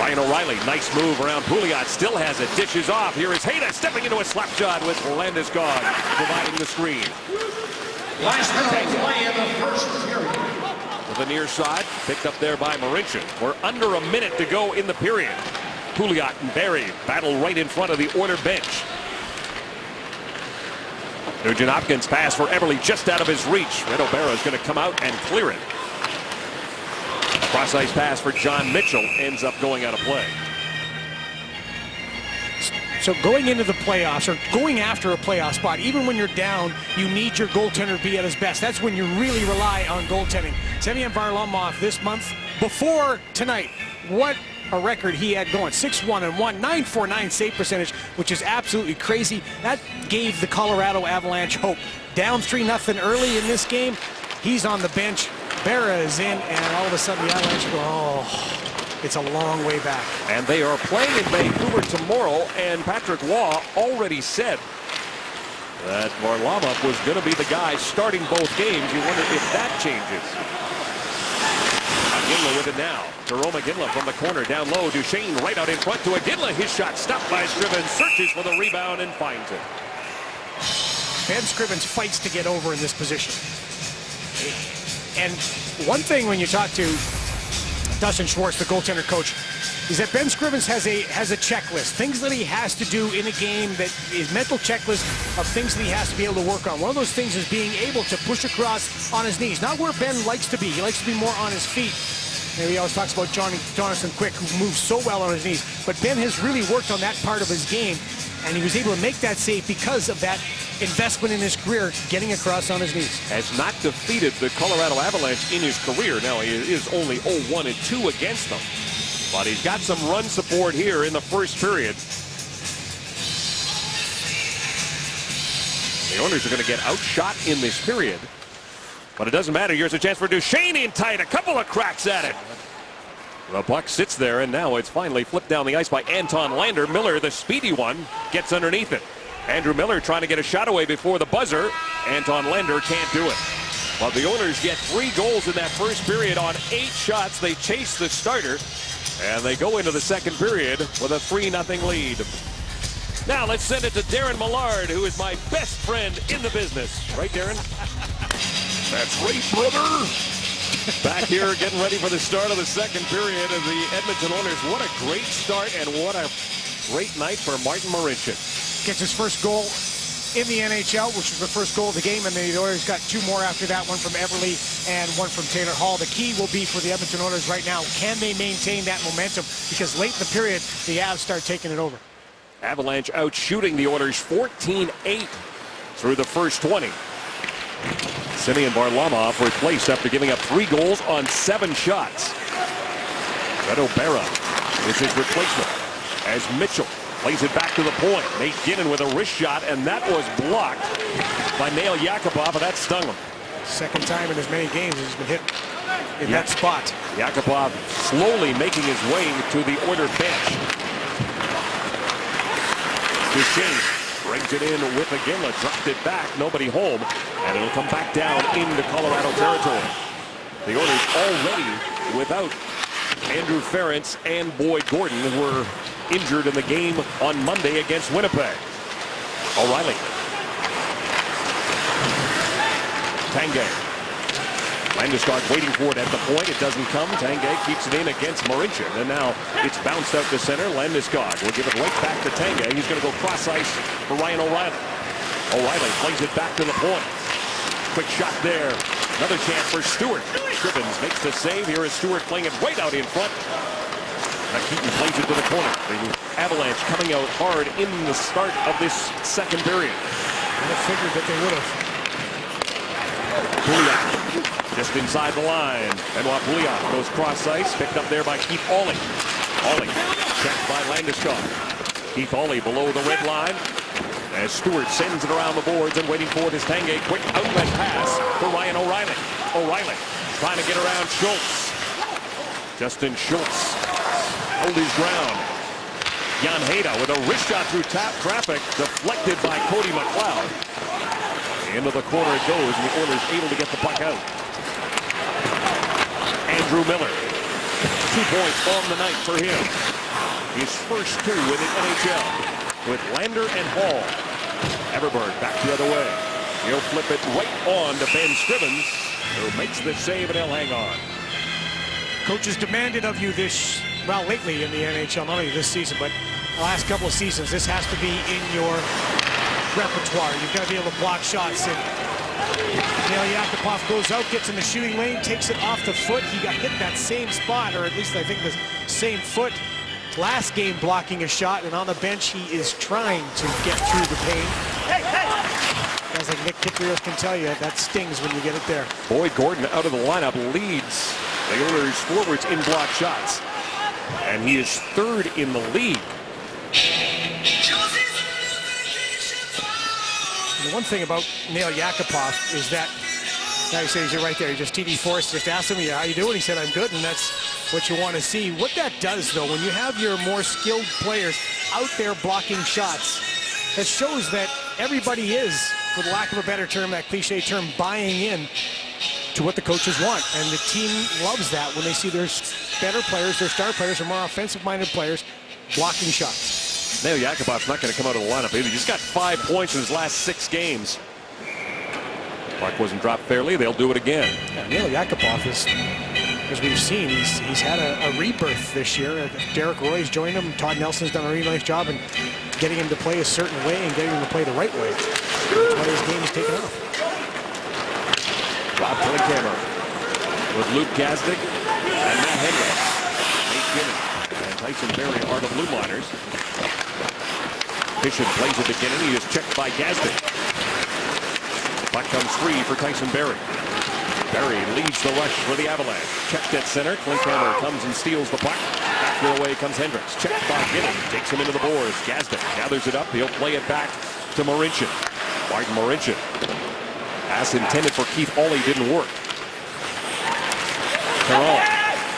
Ryan O'Reilly, nice move around Pouliot. Still has it. Dishes off. Here is Hayda stepping into a slap shot with Landeskog providing the screen. Last play in the first period. With the near side, picked up there by Marincin. We're under a minute to go in the period. Pouliot and Barry battle right in front of the Oiler bench. Nugent Hopkins pass for Eberle just out of his reach. Red O'Bara is going to come out and clear it. Cross-ice pass for John Mitchell ends up going out of play. So going into the playoffs or going after a playoff spot, even when you're down, you need your goaltender to be at his best. That's when you really rely on goaltending. Semyon Varlamov this month, before tonight, what a record he had going. 6-1-1, .949 save percentage, which is absolutely crazy. That gave the Colorado Avalanche hope. Down 3-0 early in this game. He's on the bench. Berra is in, and all of a sudden the Avalanche go, oh, it's a long way back. And they are playing in Vancouver tomorrow, and Patrick Waugh already said that Varlamov was going to be the guy starting both games. You wonder if that changes. Iginla with it now. Jarome Iginla from the corner down low. Duchesne right out in front to Iginla. His shot stopped by Scrivens. Searches for the rebound and finds it. Ben Scrivens fights to get over in this position. And one thing when you talk to Dustin Schwartz, the goaltender coach, is that Ben Scrivens has a checklist, things that he has to do in a game, that is mental checklist of things that he has to be able to work on. One of those things is being able to push across on his knees. Not where Ben likes to be. He likes to be more on his feet. Maybe he always talks about Jonathan Quick, who moves so well on his knees. But Ben has really worked on that part of his game, and he was able to make that save because of that investment in his career, getting across on his knees. Has not defeated the Colorado Avalanche in his career. Now, he is only 0-1-2 against them. But he's got some run support here in the first period. The Oilers are going to get outshot in this period. But it doesn't matter. Here's a chance for Duchesne in tight. A couple of cracks at it. The puck sits there, and now it's finally flipped down the ice by Anton Lander. Miller, the speedy one, gets underneath it. Andrew Miller trying to get a shot away before the buzzer. Anton Lander can't do it. But the Oilers get 3 goals in that first period on 8 shots. They chase the starter, and they go into the second period with a 3-0 lead. Now let's send it to Darren Millard, who is my best friend in the business. Right, Darren? That's right, brother. Back here getting ready for the start of the second period of the Edmonton Oilers. What a great start and what a great night for Martin Marincin. Gets his first goal in the NHL, which was the first goal of the game, and then the Oilers got 2 more after that, one from Eberle and one from Taylor Hall. The key will be for the Edmonton Oilers right now, can they maintain that momentum? Because late in the period, the Avs start taking it over. Avalanche out shooting the Oilers 14-8 through the first 20. Semyon Varlamov replaced after giving up 3 goals on 7 shots. Red O'Bara is his replacement as Mitchell plays it back to the point. Nate Ginnon with a wrist shot, and that was blocked by Nail Yakupov, and that stung him. Second time in as many games he's been hit in that spot. Yakupov slowly making his way to the Oiler bench. Duchesne brings it in with Iginla, dropped it back, nobody home, and it'll come back down into Colorado territory. The Oilers already without Andrew Ference and Boyd Gordon, who were injured in the game on Monday against Winnipeg. O'Reilly. Tanguay. Landeskog waiting for it at the point. It doesn't come. Tanguay keeps it in against Marincin. And now it's bounced out to center. Landeskog will give it right back to Tanguay. He's going to go cross ice for Ryan O'Reilly. O'Reilly plays it back to the point. Quick shot there. Another chance for Stewart. Scrivens makes the save. Here is Stewart playing it right out in front. Keaton plays it to the corner. The Avalanche coming out hard in the start of this second period. I figured that they would have. Pouliot just inside the line. Benoit Pouliot goes cross ice. Picked up there by Keith Aulie. Aulie checked by Landeskog. Keith Aulie below the red line. As Stewart sends it around the boards and waiting for this Tanguay. Quick outlet pass for Ryan O'Reilly. O'Reilly trying to get around Schultz. Justin Schultz held his ground. Jan Heda with a wrist shot through traffic, deflected by Cody McLeod. Into the corner it goes, and the Oilers able to get the puck out. Andrew Miller, 2 points on the night for him. His first 2 in the NHL with Lander and Hall. Everberg back the other way. He'll flip it right on to Ben Scrivens, who makes the save, and he'll hang on. Coaches demanded of you this, well, lately in the NHL, not only this season, but the last couple of seasons. This has to be in your repertoire. You've got to be able to block shots. And Nail Yakupov goes out, gets in the shooting lane, takes it off the foot. He got hit that same spot, or at least I think the same foot last game blocking a shot. And on the bench, he is trying to get through the pain. Guys like Nick Kiprios can tell you, that stings when you get it there. Boyd Gordon out of the lineup leads the Oilers forwards in block shots. And he is 3rd in the league. And the one thing about Nail Yakupov is that, now he says you're right there, just TD Force just asked him, yeah, how you doing? He said, I'm good, and that's what you want to see. What that does, though, when you have your more skilled players out there blocking shots, that shows that everybody is, for the lack of a better term, that cliche term, buying in to what the coaches want. And the team loves that when they see their better players, their star players, or more offensive-minded players blocking shots. Nail Yakupov's not going to come out of the lineup either. He's got 5 points in his last 6 games. Puck wasn't dropped fairly. They'll do it again. Yeah, Nail Yakupov is, as we've seen, he's had a rebirth this year. Derek Roy's joined him. Todd Nelson's done a really nice job in getting him to play a certain way and getting him to play the right way. That's why his game is taken off. Rob Klinkhammer with Luke Gazdic and Matt Hendricks. Nate Ginnen and Tyson Barrie are the blue liners. Fishin plays it to Ginnen. He is checked by Gazdic. Puck comes free for Tyson Barrie. Barrie leads the rush for the Avalanche. Checked at center. Klinkhammer comes and steals the puck. Back the way comes Hendricks. Checked by Ginnen. Takes him into the boards. Gazdic gathers it up. He'll play it back to Marincin. Martin Marincin. Pass intended for Keith Aulie didn't work. Caron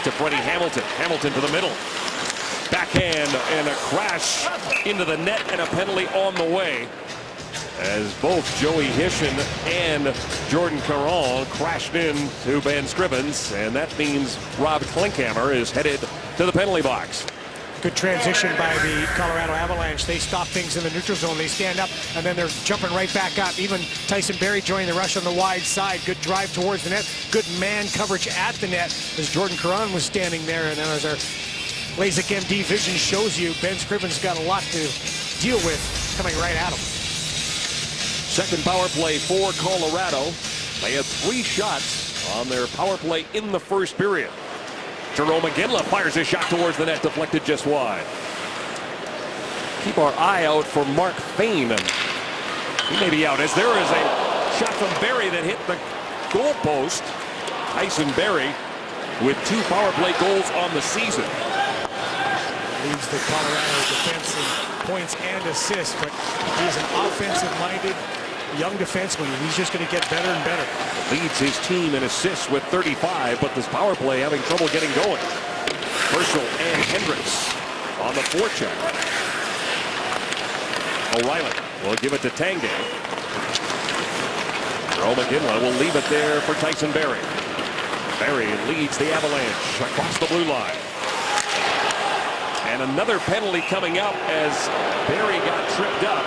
to Freddie Hamilton. Hamilton to the middle. Backhand and a crash into the net and a penalty on the way. As both Joey Hishin and Jordan Caron crashed into Ben Scrivens. And that means Rob Klinkhammer is headed to the penalty box. Good transition by the Colorado Avalanche. They stop things in the neutral zone. They stand up, and then they're jumping right back up. Even Tyson Barrie joining the rush on the wide side. Good drive towards the net. Good man coverage at the net as Jordan Caron was standing there. And then as our LASIK MD vision shows you, Ben Scrivens got a lot to deal with coming right at him. Second power play for Colorado. They had 3 shots on their power play in the first period. Jerome McGinley fires a shot towards the net, deflected just wide. Keep our eye out for Mark Fane. He may be out as there is a shot from Barrie that hit the goalpost. Tyson Barrie with 2 power play goals on the season. Leads the Colorado defense in points and assists, but he's an offensive-minded young defenseman. He's just going to get better and better. Leads his team in assists with 35, but this power play having trouble getting going. Herschel and Hendricks on the forecheck. O'Reilly will give it to Tanguay. Jerome McGinley will leave it there for Tyson Barrie. Barrie leads the Avalanche across the blue line. And another penalty coming up as Barrie got tripped up.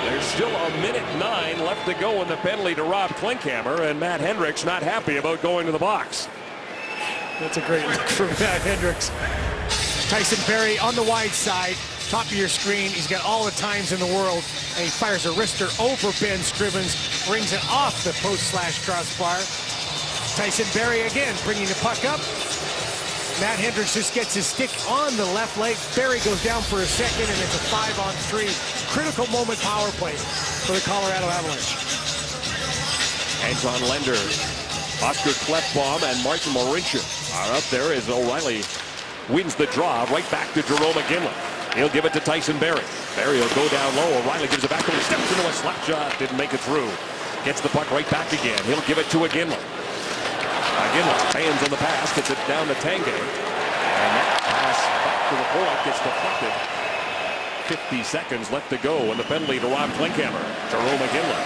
There's Still a minute 9 left to go in the penalty to Rob Klinkhammer, and Matt Hendricks not happy about going to the box. That's a great look from Matt Hendricks. Tyson Barrie on the wide side, top of your screen. He's got all the times in the world, and he fires a wrister over Ben Scrivens, brings it off the post/crossbar. Tyson Barrie again bringing the puck up. Matt Hendricks just gets his stick on the left leg. Barrie goes down for a second, and it's a 5-on-3. Critical moment power play for the Colorado Avalanche. Anton Lender, Oscar Klefbom, and Martin Marincin are up there as O'Reilly wins the draw right back to Jarome Iginla. He'll give it to Tyson Barrie. Barrie will go down low. O'Reilly gives it back to him. Steps into a slap shot. Didn't make it through. Gets the puck right back again. He'll give it to Iginla. Iginla hands on the pass. Gets it down to Tanguay. And that pass back to the point gets deflected. 50 seconds left to go in the penalty to Rob Klinkhammer. Jarome Iginla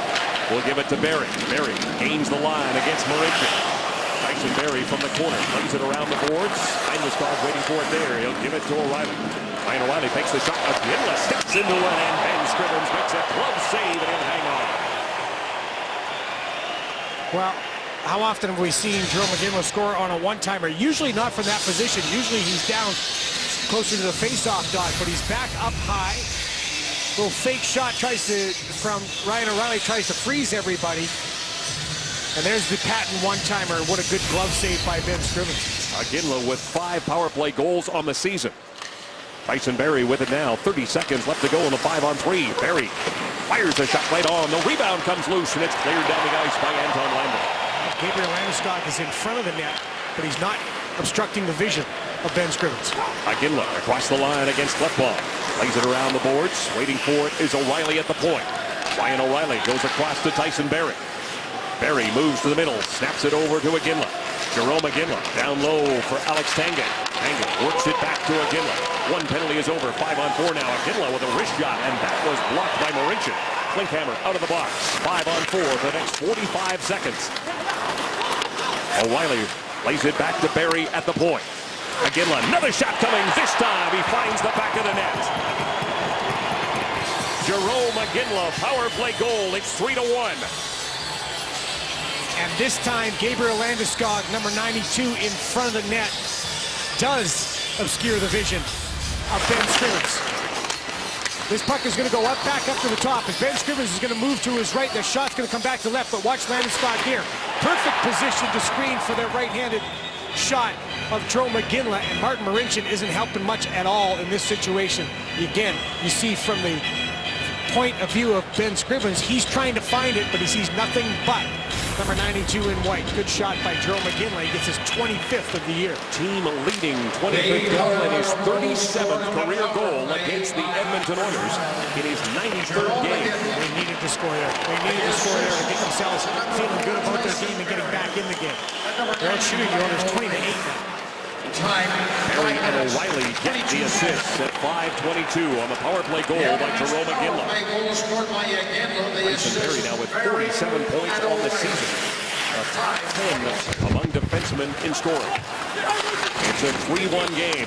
will give it to Barrie. Barrie gains the line against Marincin. Tyson Barrie from the corner plays it around the boards. Landeskog waiting for it there. He'll give it to O'Reilly. Ryan O'Reilly takes the shot. Iginla steps into it, and Ben Scrivens makes a glove save, and he'll hang on. Well, how often have we seen Jarome Iginla score on a one-timer? Usually not from that position. Usually he's down closer to the face-off dot, but he's back up high. Little fake shot from Ryan O'Reilly tries to freeze everybody. And there's the patent one-timer. What a good glove save by Ben Scrivens. Iginla with 5 power play goals on the season. Tyson Barrie with it now. 30 seconds left to go in the 5-on-3. Barrie fires a shot right on. The rebound comes loose, and it's cleared down the ice by Anton Lender. Gabriel Landeskog is in front of the net, but he's not obstructing the vision of Ben Scrivens. Iginla across the line against Klefbom. Plays it around the boards. Waiting for it is O'Reilly at the point. Ryan O'Reilly goes across to Tyson Barrie. Barrie moves to the middle, snaps it over to Iginla. Jarome Iginla down low for Alex Tanguay. Tanguay works it back to Iginla. One penalty is over. 5-on-4 now. Iginla with a wrist shot, and that was blocked by Marincin. Klinkhammer out of the box. 5-on-4 for the next 45 seconds. O'Reilly lays it back to Barrie at the point. Iginla, another shot coming. This time he finds the back of the net. Jarome Iginla, power play goal. It's 3-1. And this time, Gabriel Landeskog, number 92, in front of the net, does obscure the vision of Ben Scrivens. This puck is going to go back up to the top. As Ben Scrivens is going to move to his right, the shot's going to come back to left, but watch Landeskog here. Perfect position to screen for that right-handed shot of Jarome Iginla, and Martin Marincin isn't helping much at all in this situation. Again, you see from the point of view of Ben Scrivens, he's trying to find it, but he sees nothing but number 92 in white. Good shot by Jarome Iginla. He gets his 25th of the year. Team leading 25th goal and his 37th career goal against the Edmonton Oilers in his 93rd game. They needed to score there. They needed to score there to get themselves feeling good about their game and getting back in the game. They're out shooting the Oilers 20-8 now. Barrie and O'Reilly get the assist at 5:22 on the power play goal by Jarome Iginla. Tyson Barrie now with 47 points on the season. A top 10 among defensemen in scoring. It's a 3-1 game.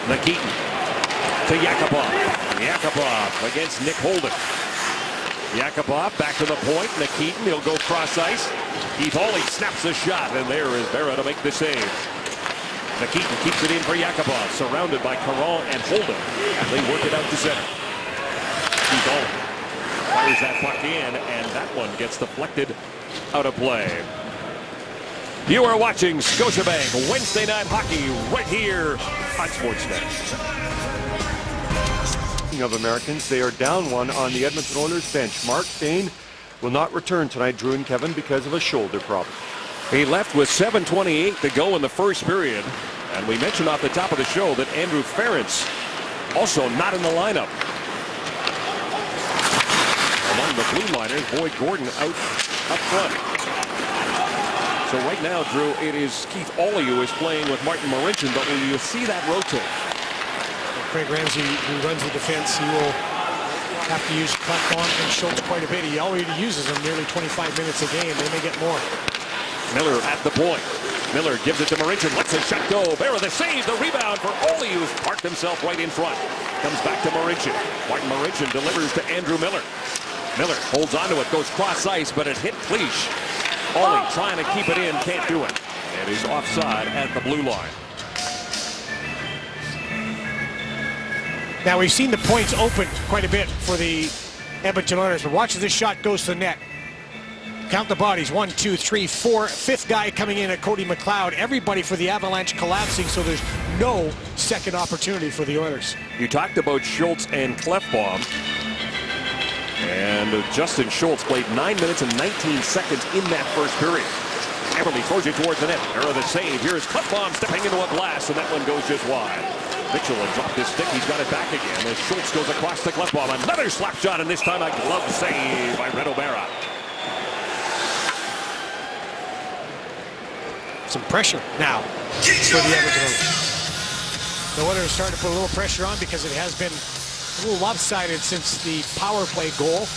Nikitin to Yakupov. Yakupov against Nick Holden. Yakupov back to the point. Nikitin, he'll go cross ice. Keith Hawley snaps the shot, and there is Berra to make the save. Nikitin keeps it in for Yakupov, surrounded by Caron and Holden. They work it out to center. Keith Hawley fires that puck in, and that one gets deflected out of play. You are watching Scotiabank Wednesday Night Hockey right here on Sportsnet. Of Americans, they are down one on the Edmonton Oilers bench. Mark Bain will not return tonight, Drew and Kevin, because of a shoulder problem. He left with 7:28 to go in the first period. And we mentioned off the top of the show that Andrew Ference also not in the lineup. Among the blue liners, Boyd Gordon out up front. So right now, Drew, it is Keith Hawley who is playing with Martin Marincin, but when you see that rotate, Craig Ramsey, who runs the defense, he will have to use Klefbom and Schultz quite a bit. He already uses them nearly 25 minutes a game. They may get more. Miller at the point. Miller gives it to Marincin, lets his shot go. Berra the save, the rebound for Ole, who's parked himself right in front. Comes back to Marincin. Martin Marincin delivers to Andrew Miller. Miller holds onto it, goes cross ice, but it hit Cleach. Ole trying to keep it in, can't do it. And he's offside at the blue line. Now we've seen the points open quite a bit for the Edmonton Oilers, but watch as this shot goes to the net. Count the bodies, 1, 2, 3, 4. Fifth guy coming in at Cody McLeod. Everybody for the Avalanche collapsing, so there's no second opportunity for the Oilers. You talked about Schultz and Klefbom. And Justin Schultz played 9 minutes and 19 seconds in that first period. Eberle throws it towards the net. Berra the save. Here's Klefbom stepping into a blast, and that one goes just wide. Mitchell had dropped his stick. He's got it back again as Schultz goes across to Klefbom. Another slap shot, and this time a glove save by Reto Berra. Some pressure now for the Edmonton Oilers. The Oilers are starting to put a little pressure on because it has been a little lopsided since the power play goal.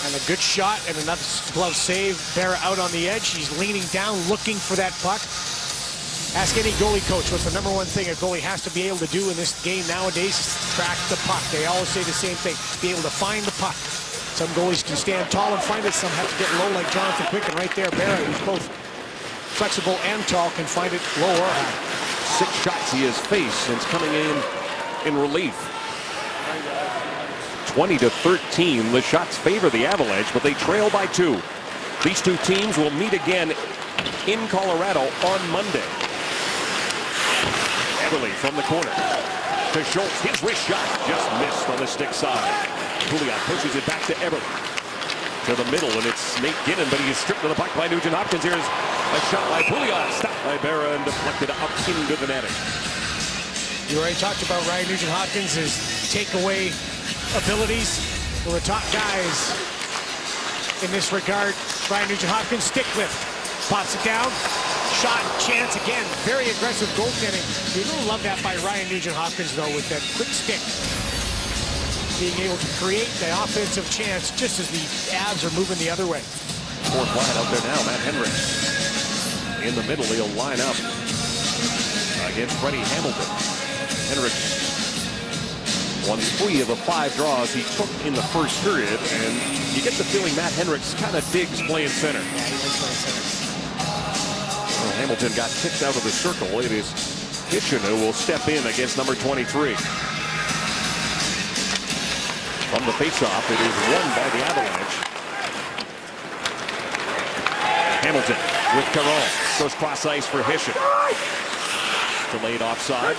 And a good shot and another glove save. Berra out on the edge. He's leaning down, looking for that puck. Ask any goalie coach what's the number one thing a goalie has to be able to do in this game nowadays is track the puck. They always say the same thing, be able to find the puck. Some goalies can stand tall and find it. Some have to get low like Jonathan Quick. And right there, Berra, who's both flexible and tall, can find it low or high. 6 shots he has faced since coming in relief. 20-13. The shots favor the Avalanche, but they trail by 2. These two teams will meet again in Colorado on Monday. Eberle from the corner to Schultz. His wrist shot just missed on the stick side. Pouliot pushes it back to Eberle. To the middle, and it's Nate Ginnon, but he is stripped of the puck by Nugent Hopkins. Here's a shot by Pouliot, stopped by Berra and deflected up into the netting. You already talked about Ryan Nugent Hopkins' takeaway abilities. One of the top guys in this regard. Ryan Nugent Hopkins, stick lift, pops it down, shot, chance again. Very aggressive goaltending. You don't love that by Ryan Nugent Hopkins though, with that quick stick. Being able to create the offensive chance just as the Avs are moving the other way. Fourth line out there now, Matt Hendricks. In the middle, he'll line up against Freddie Hamilton. Hendricks won 3 of the 5 draws he took in the first period, and you get the feeling Matt Hendricks kind of digs playing center. Yeah, he likes playing center. Well, Hamilton got kicked out of the circle. It is Hitchen who will step in against number 23. From the faceoff, it is won by the Avalanche. Hamilton with Caron. Goes cross ice for Hitchen. Delayed offside.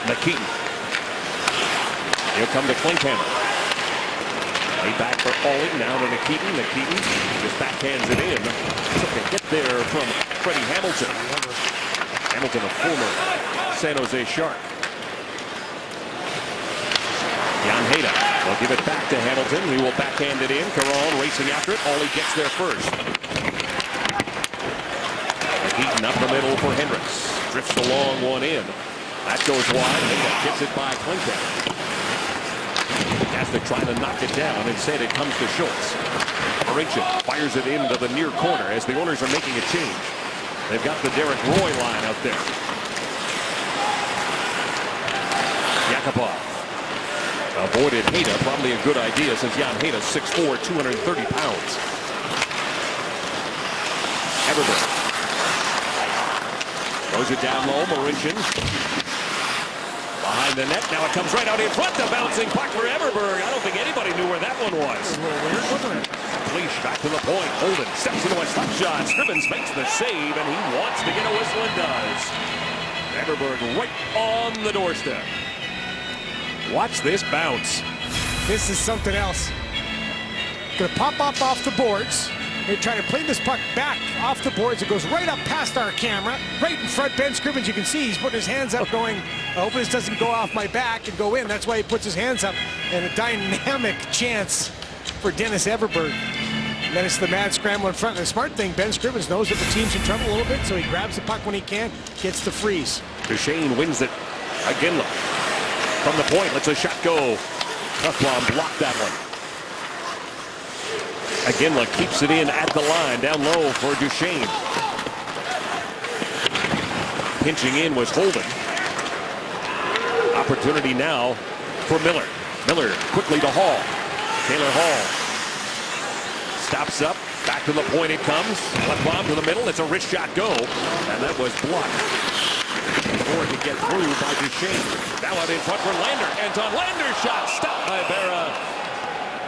McKean. He'll come to Klinkhammer. Laid back for Ole. Now to Nikitin. Nikitin just backhands it in. Took a hit there from Freddie Hamilton. Hamilton, a former San Jose Shark. Jan Hejda will give it back to Hamilton. He will backhand it in. Caron racing after it. Ole gets there first. Heaton up the middle for Hendricks. Drifts the long one in. That goes wide. Hejda gets it by Klinkhammer. Gasnick trying to knock it down. Instead, it comes to Schultz. Marincin fires it into the near corner as the Oilers are making a change. They've got the Derek Roy line out there. Yakupov avoided Hejda, probably a good idea since Jan Hejda 6'4", 230 pounds. Everberg throws it down low. Marincin behind the net. Now it comes right out in front. The bouncing puck for Everberg. I don't think anybody knew where that one was. Cleach back to the point. Holden steps into a slap shot. Scrivens makes the save, and he wants to get a whistle and does. Everberg right on the doorstep. Watch this bounce. This is something else. Gonna pop up off the boards. They try to play this puck back off the boards. It goes right up past our camera, right in front. Ben Scrivens, you can see he's putting his hands up going, I hope this doesn't go off my back and go in. That's why he puts his hands up. And a dynamic chance for Dennis Everberg. And then it's the mad scramble in front. And the smart thing, Ben Scrivens knows that the team's in trouble a little bit, so he grabs the puck when he can, gets the freeze. Duchesne wins it. Again, from the point, lets a shot go. Klefbom blocked that one. Iginla keeps it in at the line, down low for Duchesne. pinching in was Holden. Opportunity now for Miller. Miller quickly to Hall. Taylor Hall stops up. Back to the point it comes. Left bomb to the middle. It's a wrist shot go. And that was blocked before it could get through by Duchesne. Now out in front for Lander. Anton Lander's shot stopped by Berra.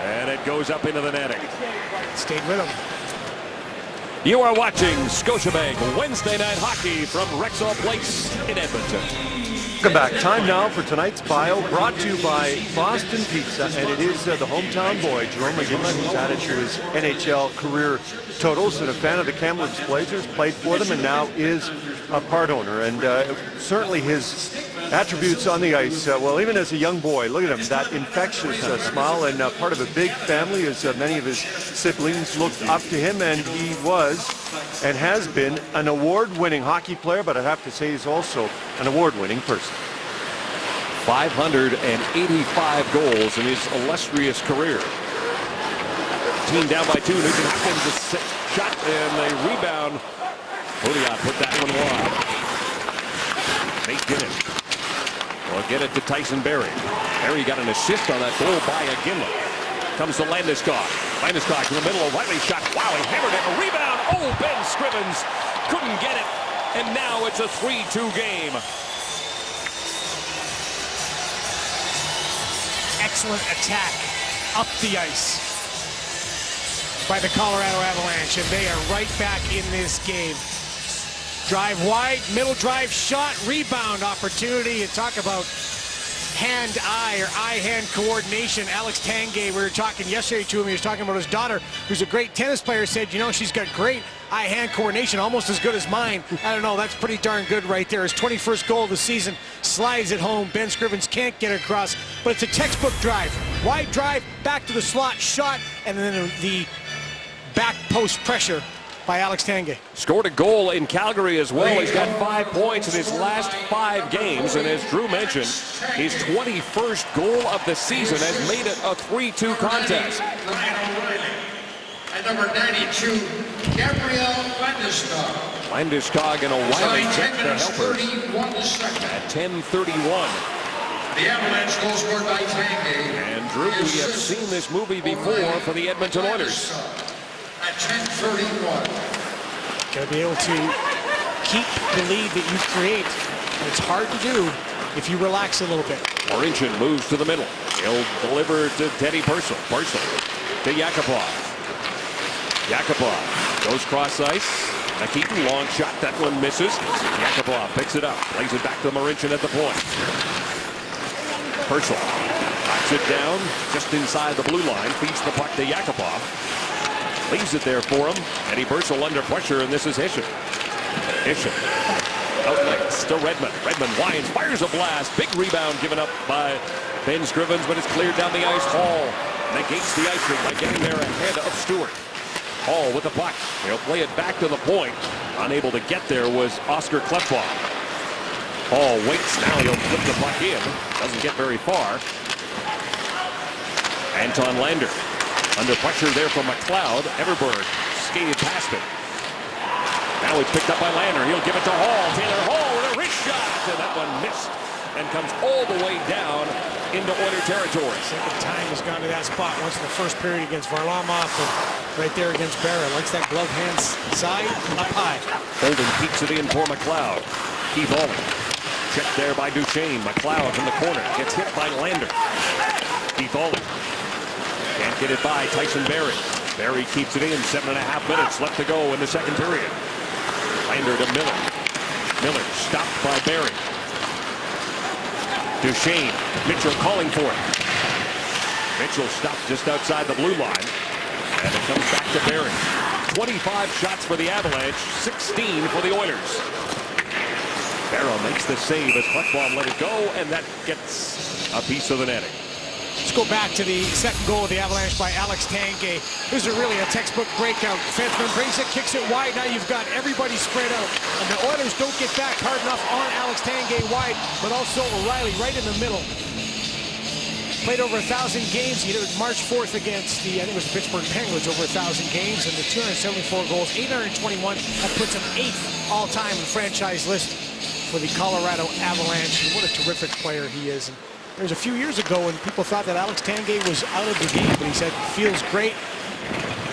And it goes up into the netting. Stayed with him. You are watching Scotiabank Wednesday Night Hockey from Rexall Place in Edmonton. Welcome back. Time now for tonight's bio, brought to you by Boston Pizza, and it is the hometown boy, Jerome McGinley, who's added to his NHL career totals, and a fan of the Kamloops Blazers, played for them, and now is a part owner. And certainly his attributes on the ice, well, even as a young boy, look at him, that infectious smile, and part of a big family, as many of his siblings looked up to him, and he was and has been an award-winning hockey player, but I have to say he's also an award-winning person. 585 goals in his illustrious career. Team down by 2. Nugent Hopkins a shot and a rebound. Pouliot put that one wide. Nate Ginnon will get it to Tyson Barrie. Barrie got an assist on that goal by Iginla. Comes to Landeskog. Landeskog to the middle. O'Reilly shot. Wow, he hammered it. A rebound. Oh, Ben Scrivens couldn't get it. And now it's a 3-2 game. Excellent attack up the ice by the Colorado Avalanche, and they are right back in this game. Drive wide, middle drive shot, rebound opportunity. You talk about hand-eye or eye-hand coordination. Alex Tanguay, we were talking yesterday to him, he was talking about his daughter, who's a great tennis player, said, you know, she's got great eye-hand coordination, almost as good as mine. I don't know, that's pretty darn good right there. His 21st goal of the season, slides it home. Ben Scrivens can't get it across, but it's a textbook drive. Wide drive, back to the slot, shot, and then the back post pressure by Alex Tanguay. Scored a goal in Calgary as well. He's got 5 points in his last 5 games, and as Drew mentioned, his 21st goal of the season has made it a 3-2 contest. And number 92, Gabriel Landeskog. Landeskog and O'Reilly get the helpers at 10:31. The Avalanche goal scored by Tanguay. And Drew, we have seen this movie before for the Edmonton Oilers. At 10:31. Got to be able to keep the lead that you create. And it's hard to do if you relax a little bit. Marincin moves to the middle. He'll deliver to Teddy Purcell. Purcell to Yakupov. Yakupov goes cross ice. Nikitin, long shot. That one misses. Yakupov picks it up. Plays it back to Marincin at the point. Purcell knocks it down just inside the blue line. Feeds the puck to Yakupov. Leaves it there for him. Eddie Purcell under pressure, and this is Hischier. Hischier outlets to Redmond. Redmond winds, fires a blast. Big rebound given up by Ben Scrivens, but it's cleared down the ice. Hall negates the icing by getting there ahead of Stewart. Hall with the puck. He'll play it back to the point. Unable to get there was Oscar Klefbom. Hall waits. Now he'll flip the puck in. Doesn't get very far. Anton Lander. Under pressure there from McLeod. Everberg skated past it. Now it's picked up by Lander. He'll give it to Hall. Taylor Hall with a wrist shot. And that one missed and comes all the way down into Oiler territory. Second time he's gone to that spot. Once in the first period against Varlamov, and right there against Berra. Likes that glove hand side, up high. Holden keeps it in for McLeod. Keith Ollie. Checked there by Duchesne. McLeod from the corner. Gets hit by Lander. Keith Ollie. Can't get it by Tyson Barrie. Barrie keeps it in. 7.5 minutes left to go in the second period. Lander to Miller. Miller stopped by Barrie. Duchesne. Mitchell calling for it. Mitchell stopped just outside the blue line. And it comes back to Barrie. 25 shots for the Avalanche. 16 for the Oilers. Barrow makes the save as Klefbom let it go. And that gets a piece of the netting. Let's go back to the second goal of the Avalanche by Alex Tanguay. This is really a textbook breakout. Defenseman brings it, kicks it wide. Now you've got everybody spread out. And the Oilers don't get back hard enough on Alex Tanguay wide, but also O'Reilly right in the middle. Played over 1,000 games. He did March 4th against the, I think it was the Pittsburgh Penguins, over 1,000 games, and the 274 goals, 821. That puts him 8th all-time in the franchise list for the Colorado Avalanche, and what a terrific player he is. And there's a few years ago when people thought that Alex Tanguay was out of the game, but he said feels great.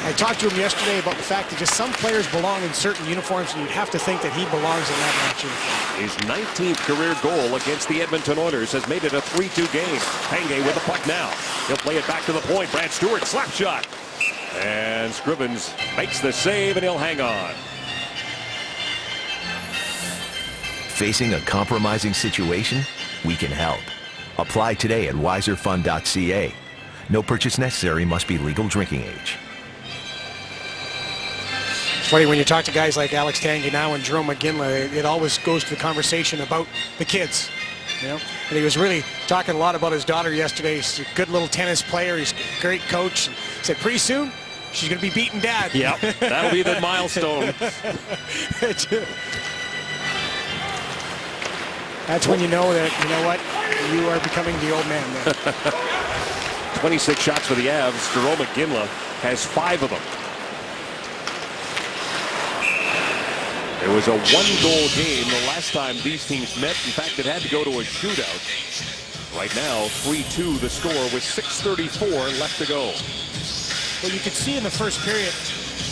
I talked to him yesterday about the fact that just some players belong in certain uniforms, and you'd have to think that he belongs in that match uniform. His 19th career goal against the Edmonton Oilers has made it a 3-2 game. Tanguay with the puck now. He'll play it back to the point. Brad Stewart, slap shot. And Scrivens makes the save, and he'll hang on. Facing a compromising situation? We can help. Apply today at wiserfund.ca. No purchase necessary. Must be legal drinking age. It's funny when you talk to guys like Alex Tanguay now and Jerome McGinley, it always goes to the conversation about the kids. You know, and he was really talking a lot about his daughter yesterday. He's a good little tennis player. He's a great coach. And he said pretty soon she's going to be beating Dad. Yep, that'll be the milestone. That's when you know that, you know what, you are becoming the old man there. 26 shots for the Avs. Jerome McGinley has 5 of them. It was a 1-goal game the last time these teams met. In fact, it had to go to a shootout. Right now, 3-2 the score with 6:34 left to go. Well, you could see in the first period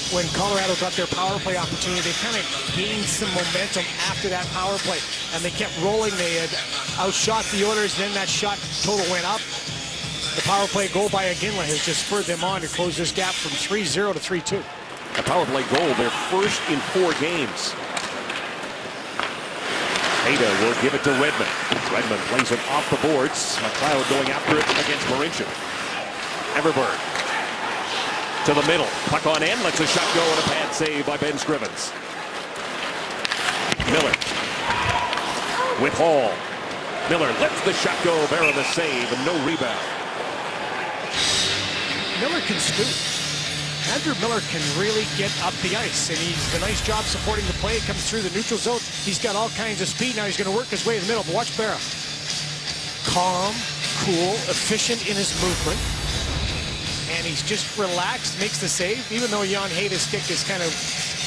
when Colorado got their power play opportunity, they kind of gained some momentum after that power play, and they kept rolling. They had outshot the Oilers, then that shot total went up. The power play goal by McGinley has just spurred them on to close this gap from 3-0 to 3-2. A power play goal, their first in 4 games. Ada will give it to Redmond. Redmond plays it off the boards. McLeod going after it against Marincin. Everberg to the middle. Puck on end, lets a shot go, and a pad save by Ben Scrivens. Miller with Hall. Miller lets the shot go, Berra the save, and no rebound. Miller can scoot. Andrew Miller can really get up the ice, and he's done a nice job supporting the play. It comes through the neutral zone. He's got all kinds of speed. Now he's going to work his way to the middle, but watch Berra. Calm, cool, efficient in his movement. And he's just relaxed, makes the save. Even though Jan Hade's stick is kind of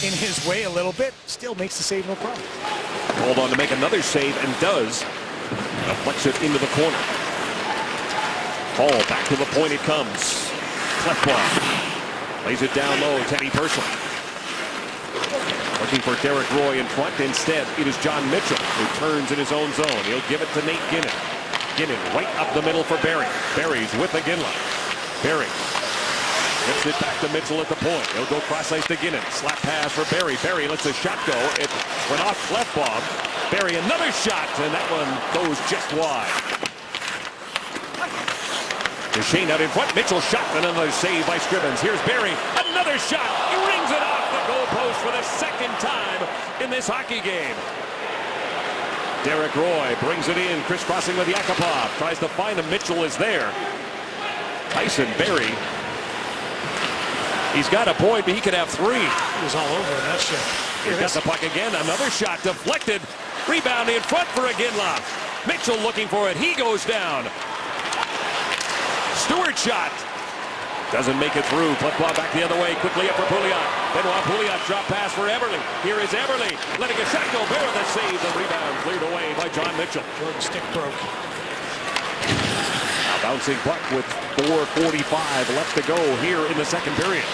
in his way a little bit, still makes the save, no problem. Hold on to make another save, and does. Flex it into the corner. Hall back to the point it comes. Cleft block. Lays it down low, Teddy Purcell. Looking for Derek Roy in front. Instead, it is John Mitchell who turns in his own zone. He'll give it to Nate Ginnon. Ginnon right up the middle for Barry. Barry's with McGinley. Barry gets it back to Mitchell at the point. He'll go cross-ice to Ginnon. Slap pass for Barry. Barry lets a shot go. It went off Clefbaum. Barry another shot, and that one goes just wide. Duchesne out in front. Mitchell shot, and another save by Scrivens. Here's Barry. Another shot. He rings it off the goalpost for the second time in this hockey game. Derek Roy brings it in, crisscrossing with Yakupov. Tries to find him. Mitchell is there. Tyson Barry. He's got a point, but he could have 3. He was all over in that shot. He's got the puck again. Another shot deflected. Rebound in front for Iginla. Mitchell looking for it. He goes down. Stewart shot. Doesn't make it through. Clefbaum back the other way. Quickly up for Pouliot. Benoit Pouliot drop pass for Eberle. Here is Eberle. Letting a shot go. Berra the save. The rebound cleared away by John Mitchell. Jordan stick broke. Now bouncing puck with 4:45 left to go here in the second period.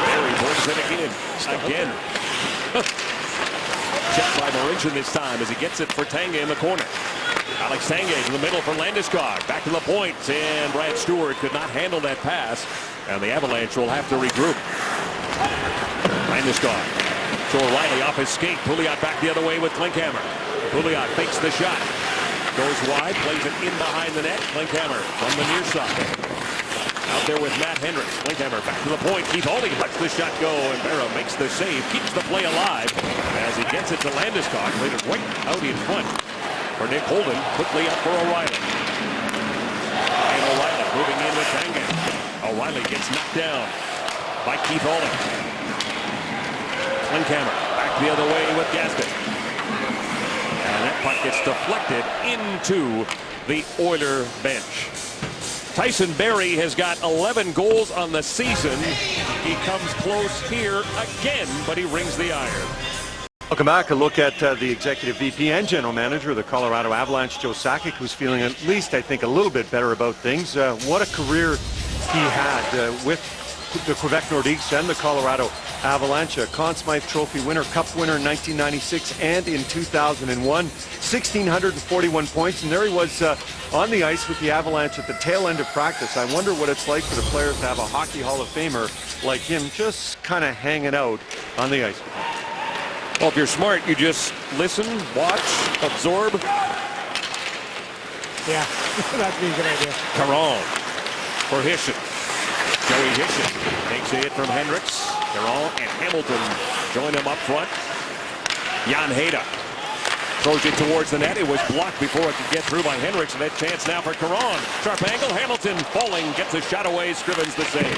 Barry brings it again. Checked by Marincin this time as he gets it for Tanguay in the corner. Alex Tanguay to the middle for Landeskog. Back to the point, and Brad Stewart could not handle that pass, and the Avalanche will have to regroup. Landeskog to O'Reilly off his skate. Pouliot back the other way with Klinkhammer. Pouliot fakes the shot. Goes wide, plays it in behind the net. Klinkhammer from the near side. Out there with Matt Hendricks. Klinkhammer back to the point. Keith Olding lets the shot go, and Berra makes the save. Keeps the play alive as he gets it to Landeskog. Played it right out in front for Nick Holden. Quickly up for O'Reilly. And O'Reilly moving in with Tanguay. O'Reilly gets knocked down by Keith Olding. Klinkhammer back the other way with Gaston. And that puck gets deflected into the Oiler bench. Tyson Barrie has got 11 goals on the season. He comes close here again, but he rings the iron. Welcome back. A look at the executive VP and general manager of the Colorado Avalanche, Joe Sakic, who's feeling at least, I think, a little bit better about things. What a career he had with the Quebec Nordiques and the Colorado Avalanche. A Conn Smythe Trophy winner, Cup winner in 1996 and in 2001. 1,641 points, and there he was on the ice with the Avalanche at the tail end of practice. I wonder what it's like for the players to have a Hockey Hall of Famer like him just kind of hanging out on the ice. Well, if you're smart, you just listen, watch, absorb. Yeah, that'd be a good idea. Caron for Hischier. Joey Hischier takes a hit from Hendricks. Caron and Hamilton join him up front. Jan Hejda throws it towards the net. It was blocked before it could get through by Hendricks, and a chance now for Caron. Sharp angle. Hamilton falling, gets a shot away. Scrivens the save.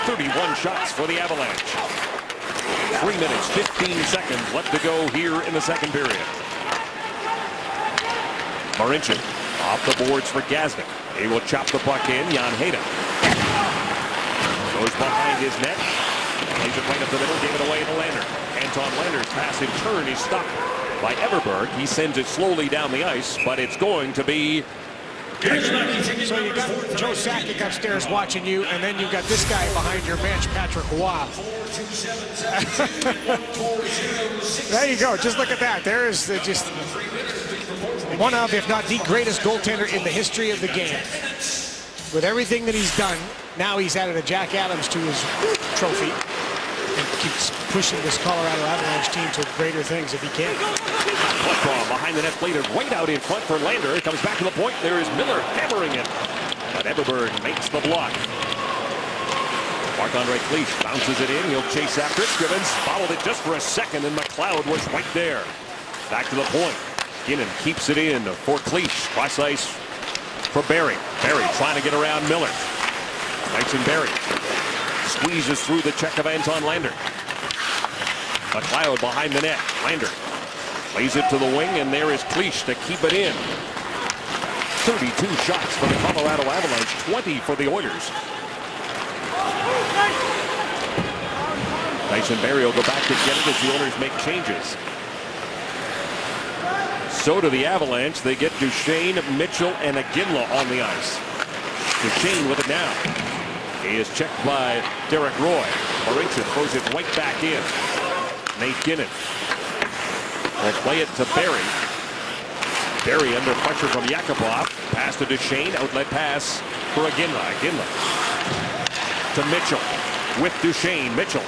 31 shots for the Avalanche. 3 minutes, 15 seconds left to go here in the second period. Marincin off the boards for Gazdic. He will chop the puck in. Jan Hejda goes behind his net. Plays it right up the middle, gave it away to Lander. Anton Lander's pass in turn is stopped by Everberg. He sends it slowly down the ice, but it's going to be... So you got Joe Sakic upstairs watching you, and then you got this guy behind your bench, Patrick Roy. There you go. Just look at that. There is just one of, if not the greatest goaltender in the history of the game. With everything that he's done, now he's added a Jack Adams to his trophy and keeps pushing this Colorado Avalanche team to greater things if he can. Klefbom behind the net, played it right out in front for Lander. It comes back to the point. There is Miller hammering it. But Everberg makes the block. Marc-Andre Cliche bounces it in. He'll chase after it. Scrivens followed it just for a second, and McLeod was right there. Back to the point. Ginnon keeps it in for Cliche. Cross ice for Barrie. Barrie trying to get around Miller. Tyson Barrie squeezes through the check of Anton Lander. McLeod behind the net. Lander plays it to the wing, and there is Cliche to keep it in. 32 shots for the Colorado Avalanche, 20 for the Oilers. Tyson Barrie will go back to get it as the Oilers make changes. So do the Avalanche. They get Duchene, Mitchell, and Iginla on the ice. Duchene with it now. He is checked by Derek Roy. Marincin throws it right back in. Nate Ginnon will play it to Barrie. Barrie under pressure from Yakupov. Pass to Duchene. Outlet pass for Iginla. Iginla to Mitchell with Duchene. Mitchell.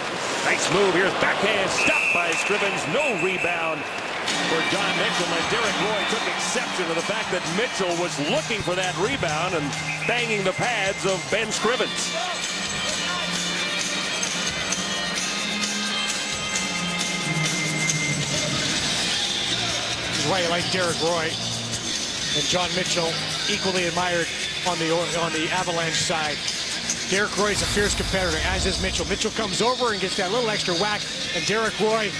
Nice move. Here's backhand. Stopped by Scrivens. No rebound for John Mitchell. And Derek Roy took exception to the fact that Mitchell was looking for that rebound and banging the pads of Ben Scrivens. Right, like Derek Roy and John Mitchell, equally admired on the Avalanche side. Derek Roy's a fierce competitor, as is Mitchell. Mitchell comes over and gets that little extra whack, and Derek Roy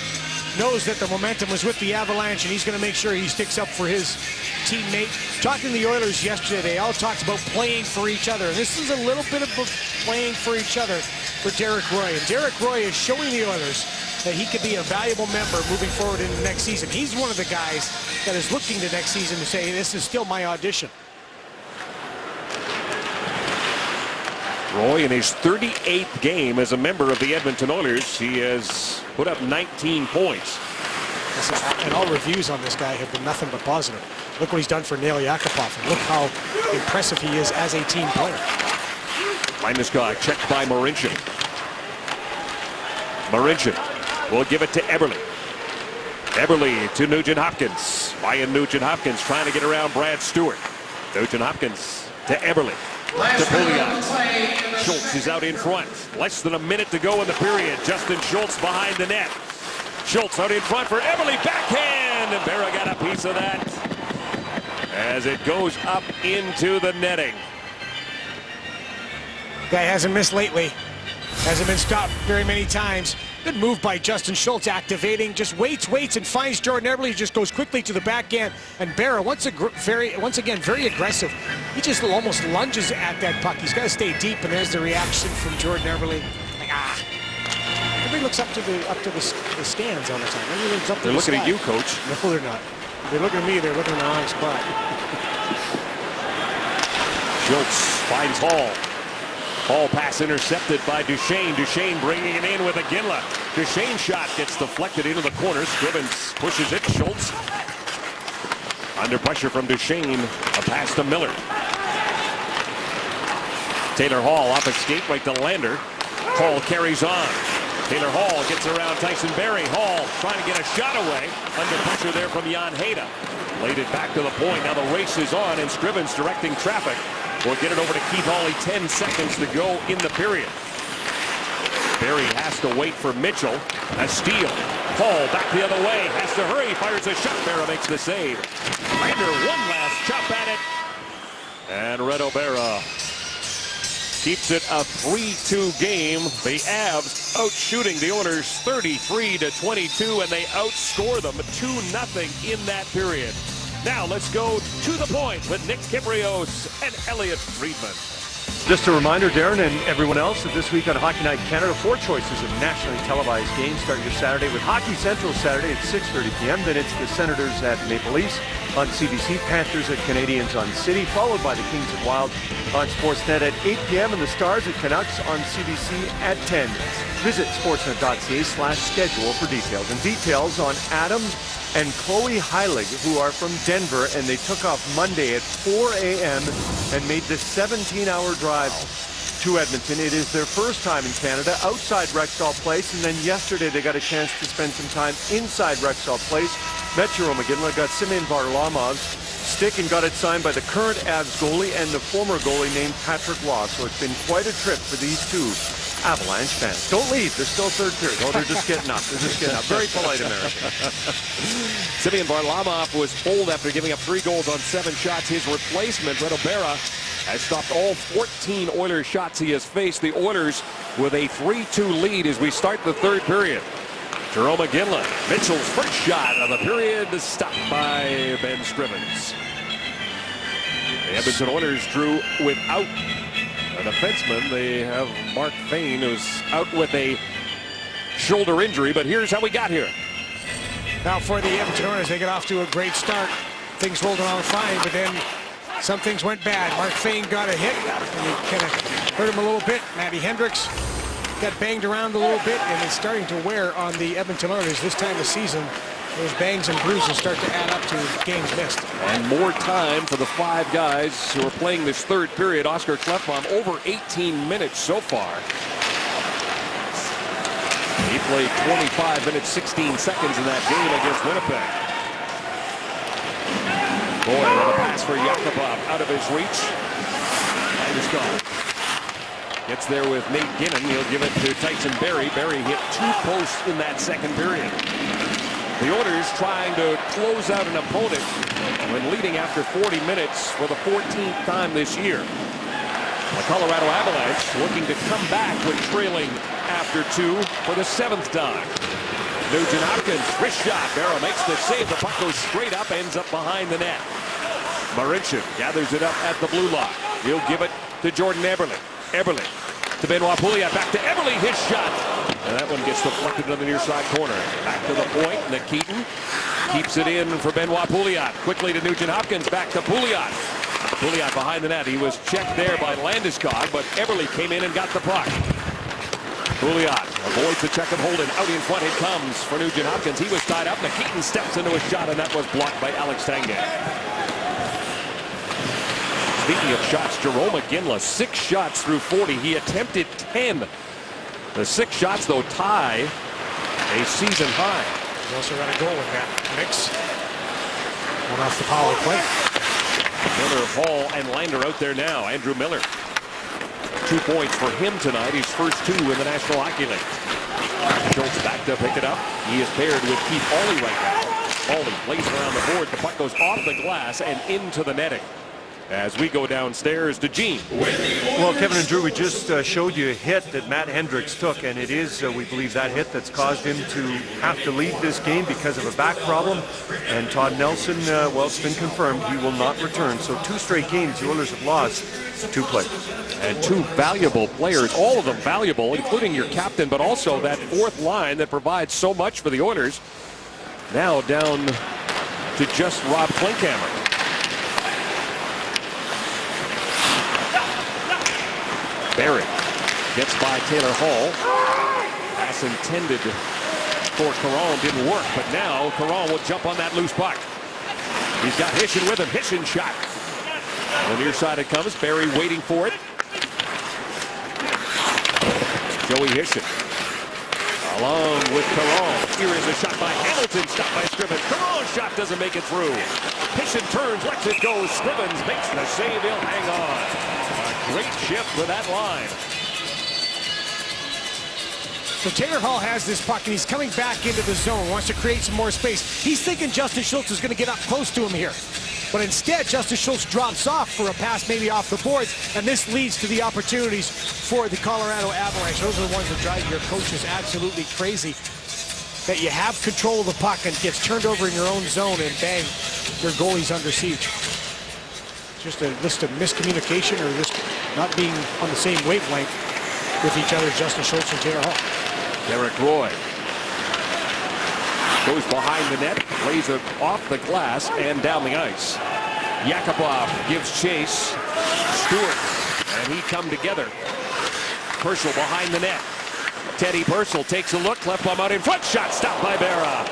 knows that the momentum was with the Avalanche, and he's going to make sure he sticks up for his teammate. Talking to the Oilers yesterday, they all talked about playing for each other. And this is a little bit of playing for each other for Derek Roy. And Derek Roy is showing the Oilers that he could be a valuable member moving forward into next season. He's one of the guys that is looking to next season to say, this is still my audition. Roy in his 38th game as a member of the Edmonton Oilers. He has put up 19 points. And all reviews on this guy have been nothing but positive. Look what he's done for Nail Yakupov, and look how impressive he is as a team player. Landeskog checked by Marincin. Marincin will give it to Eberle. Eberle to Nugent-Hopkins. Ryan Nugent-Hopkins trying to get around Brad Stewart. Nugent-Hopkins to Eberle. To Pouliot. Schultz is out in front. Less than a minute to go in the period. Justin Schultz behind the net. Schultz out in front for Eberle. Backhand. And Berra got a piece of that as it goes up into the netting. Guy hasn't missed lately. Hasn't been stopped very many times. Good move by Justin Schultz, activating, just waits, and finds Jordan Eberle. He just goes quickly to the backhand, and Berra, once again, very aggressive. He just almost lunges at that puck. He's got to stay deep, and there's the reaction from Jordan Eberle. Like, Nobody looks up to the stands all the time. Everybody looks up to They're the looking sky. at you, Coach. No, they're not. They're looking at me. They're looking in the wrong spot. Schultz finds Hall. Hall pass intercepted by Duchesne. Duchesne bringing it in with Iginla. Duchesne's shot gets deflected into the corner. Scrivens pushes it. Schultz under pressure from Duchesne. A pass to Miller. Taylor Hall off escape right to Lander. Hall carries on. Taylor Hall gets around Tyson Barrie. Hall trying to get a shot away. Under pressure there from Jan Hejda. Laid it back to the point. Now the race is on, and Scrivens directing traffic. We'll get it over to Keith Hawley. 10 seconds to go in the period. Barrie has to wait for Mitchell. A steal. Hall back the other way. Has to hurry. Fires a shot. Berra makes the save. Lander one last chop at it. And Reto Berra keeps it a 3-2 game. The Avs out shooting the Oilers 33-22, and they outscore them 2-0 in that period. Now let's go to the point with Nick Kypreos and Elliot Friedman. Just a reminder, Darren and everyone else, that this week on Hockey Night Canada, 4 choices of nationally televised games. Start your Saturday with Hockey Central Saturday at 6:30 p.m. Then it's the Senators at Maple Leafs on CBC, Panthers at Canadians on City, followed by the Kings of Wild on Sportsnet at 8 p.m. and the Stars at Canucks on CBC at 10. Visit sportsnet.ca/schedule for details. And details on Adam and Chloe Heilig, who are from Denver, and they took off Monday at 4 a.m. and made the 17-hour drive to Edmonton. It is their first time in Canada outside Rexall Place, and then yesterday they got a chance to spend some time inside Rexall Place. Met Jarome Iginla, got Semyon Varlamov's stick and got it signed by the current Avs goalie and the former goalie named Patrick Law. So it's been quite a trip for these two Avalanche fans. Don't leave. There's still third period. Oh, they're just getting up. They're just getting up. Very polite American. Semyon Varlamov was pulled after giving up 3 goals on 7 shots. His replacement, Reto Berra, has stopped all 14 Oilers shots he has faced. The Oilers with a 3-2 lead as we start the third period. Jarome Iginla, Mitchell's first shot of the period, stopped by Ben Scrivens. The Edmonton Oilers drew without a defenseman. They have Mark Fayne, who's out with a shoulder injury, but here's how we got here. Now for the Edmonton Oilers, they get off to a great start. Things rolled along fine, but then some things went bad. Mark Fayne got a hit, and it kind of hurt him a little bit. Matty Hendricks got banged around a little bit, and it's starting to wear on the Edmonton Oilers this time of season. Those bangs and bruises start to add up to games missed. And more time for the 5 guys who are playing this third period. Oscar Klefbom over 18 minutes so far. He played 25 minutes, 16 seconds in that game against Winnipeg. Boy, what a pass for Yakupov out of his reach. Landeskog gets there with Nate Ginnon. He'll give it to Tyson Barrie. Barrie hit 2 posts in that second period. The Oilers trying to close out an opponent when leading after 40 minutes for the 14th time this year. The Colorado Avalanche looking to come back with trailing after 2 for the 7th time. Nugent Hopkins, wrist shot. Berra makes the save. The puck goes straight up, ends up behind the net. Marincin gathers it up at the blue line. He'll give it to Jordan Eberle. Eberle to Benoit Pouliot. Back to Eberle. His shot. And that one gets deflected to the near side corner. Back to the point. Nikitin keeps it in for Benoit Pouliot. Quickly to Nugent Hopkins. Back to Pouliot. Pouliot behind the net. He was checked there by Landeskog, but Eberle came in and got the puck. Pouliot avoids the check of Holden. Out in front it comes for Nugent Hopkins. He was tied up. Nikitin steps into a shot, and that was blocked by Alex Tanguay. Speaking of shots, Jarome Iginla, 6 shots through 40. He attempted 10. The 6 shots, though, tie a season high. He's also got a goal in that mix. One off the power play. Miller, Hall, and Lander out there now. Andrew Miller. 2 points for him tonight. His first 2 in the National Hockey League. Schultz back to pick it up. He is paired with Keith Hawley right now. Hawley plays around the board. The puck goes off the glass and into the netting. as we go downstairs to Gene. Well, Kevin and Drew, we just showed you a hit that Matt Hendricks took, and it is, we believe, that hit that's caused him to have to leave this game because of a back problem. And Todd Nelson, well, it's been confirmed he will not return. So 2 straight games the Oilers have lost 2 players. And 2 valuable players, all of them valuable, including your captain, but also that 4th line that provides so much for the Oilers. Now down to just Rob Klinkhammer. Barry gets by Taylor Hall. Pass intended for Caron didn't work, but now Caron will jump on that loose puck. He's got Hishin with him. Hishin shot. On the near side it comes. Barry waiting for it. Joey Hishin along with Caron. Here is a shot by Hamilton, stopped by Scrivens. Caron's shot doesn't make it through. Hishin turns, lets it go. Scrivens makes the save. He'll hang on. A great shift with that line. So Taylor Hall has this puck, and he's coming back into the zone, wants to create some more space. He's thinking Justin Schultz is going to get up close to him here. But instead, Justin Schultz drops off for a pass maybe off the boards, and this leads to the opportunities for the Colorado Avalanche. Those are the ones that drive your coaches absolutely crazy. That you have control of the puck and gets turned over in your own zone, and bang, your goalie's under siege. Just a list of miscommunication or just not being on the same wavelength with each other, Justin Schultz and Taylor Hall. Derek Roy goes behind the net, lays it off the glass and down the ice. Yakupov gives chase. Stewart and he come together. Purcell behind the net. Teddy Purcell takes a look. Klefbom out in front. Shot stopped by Berra.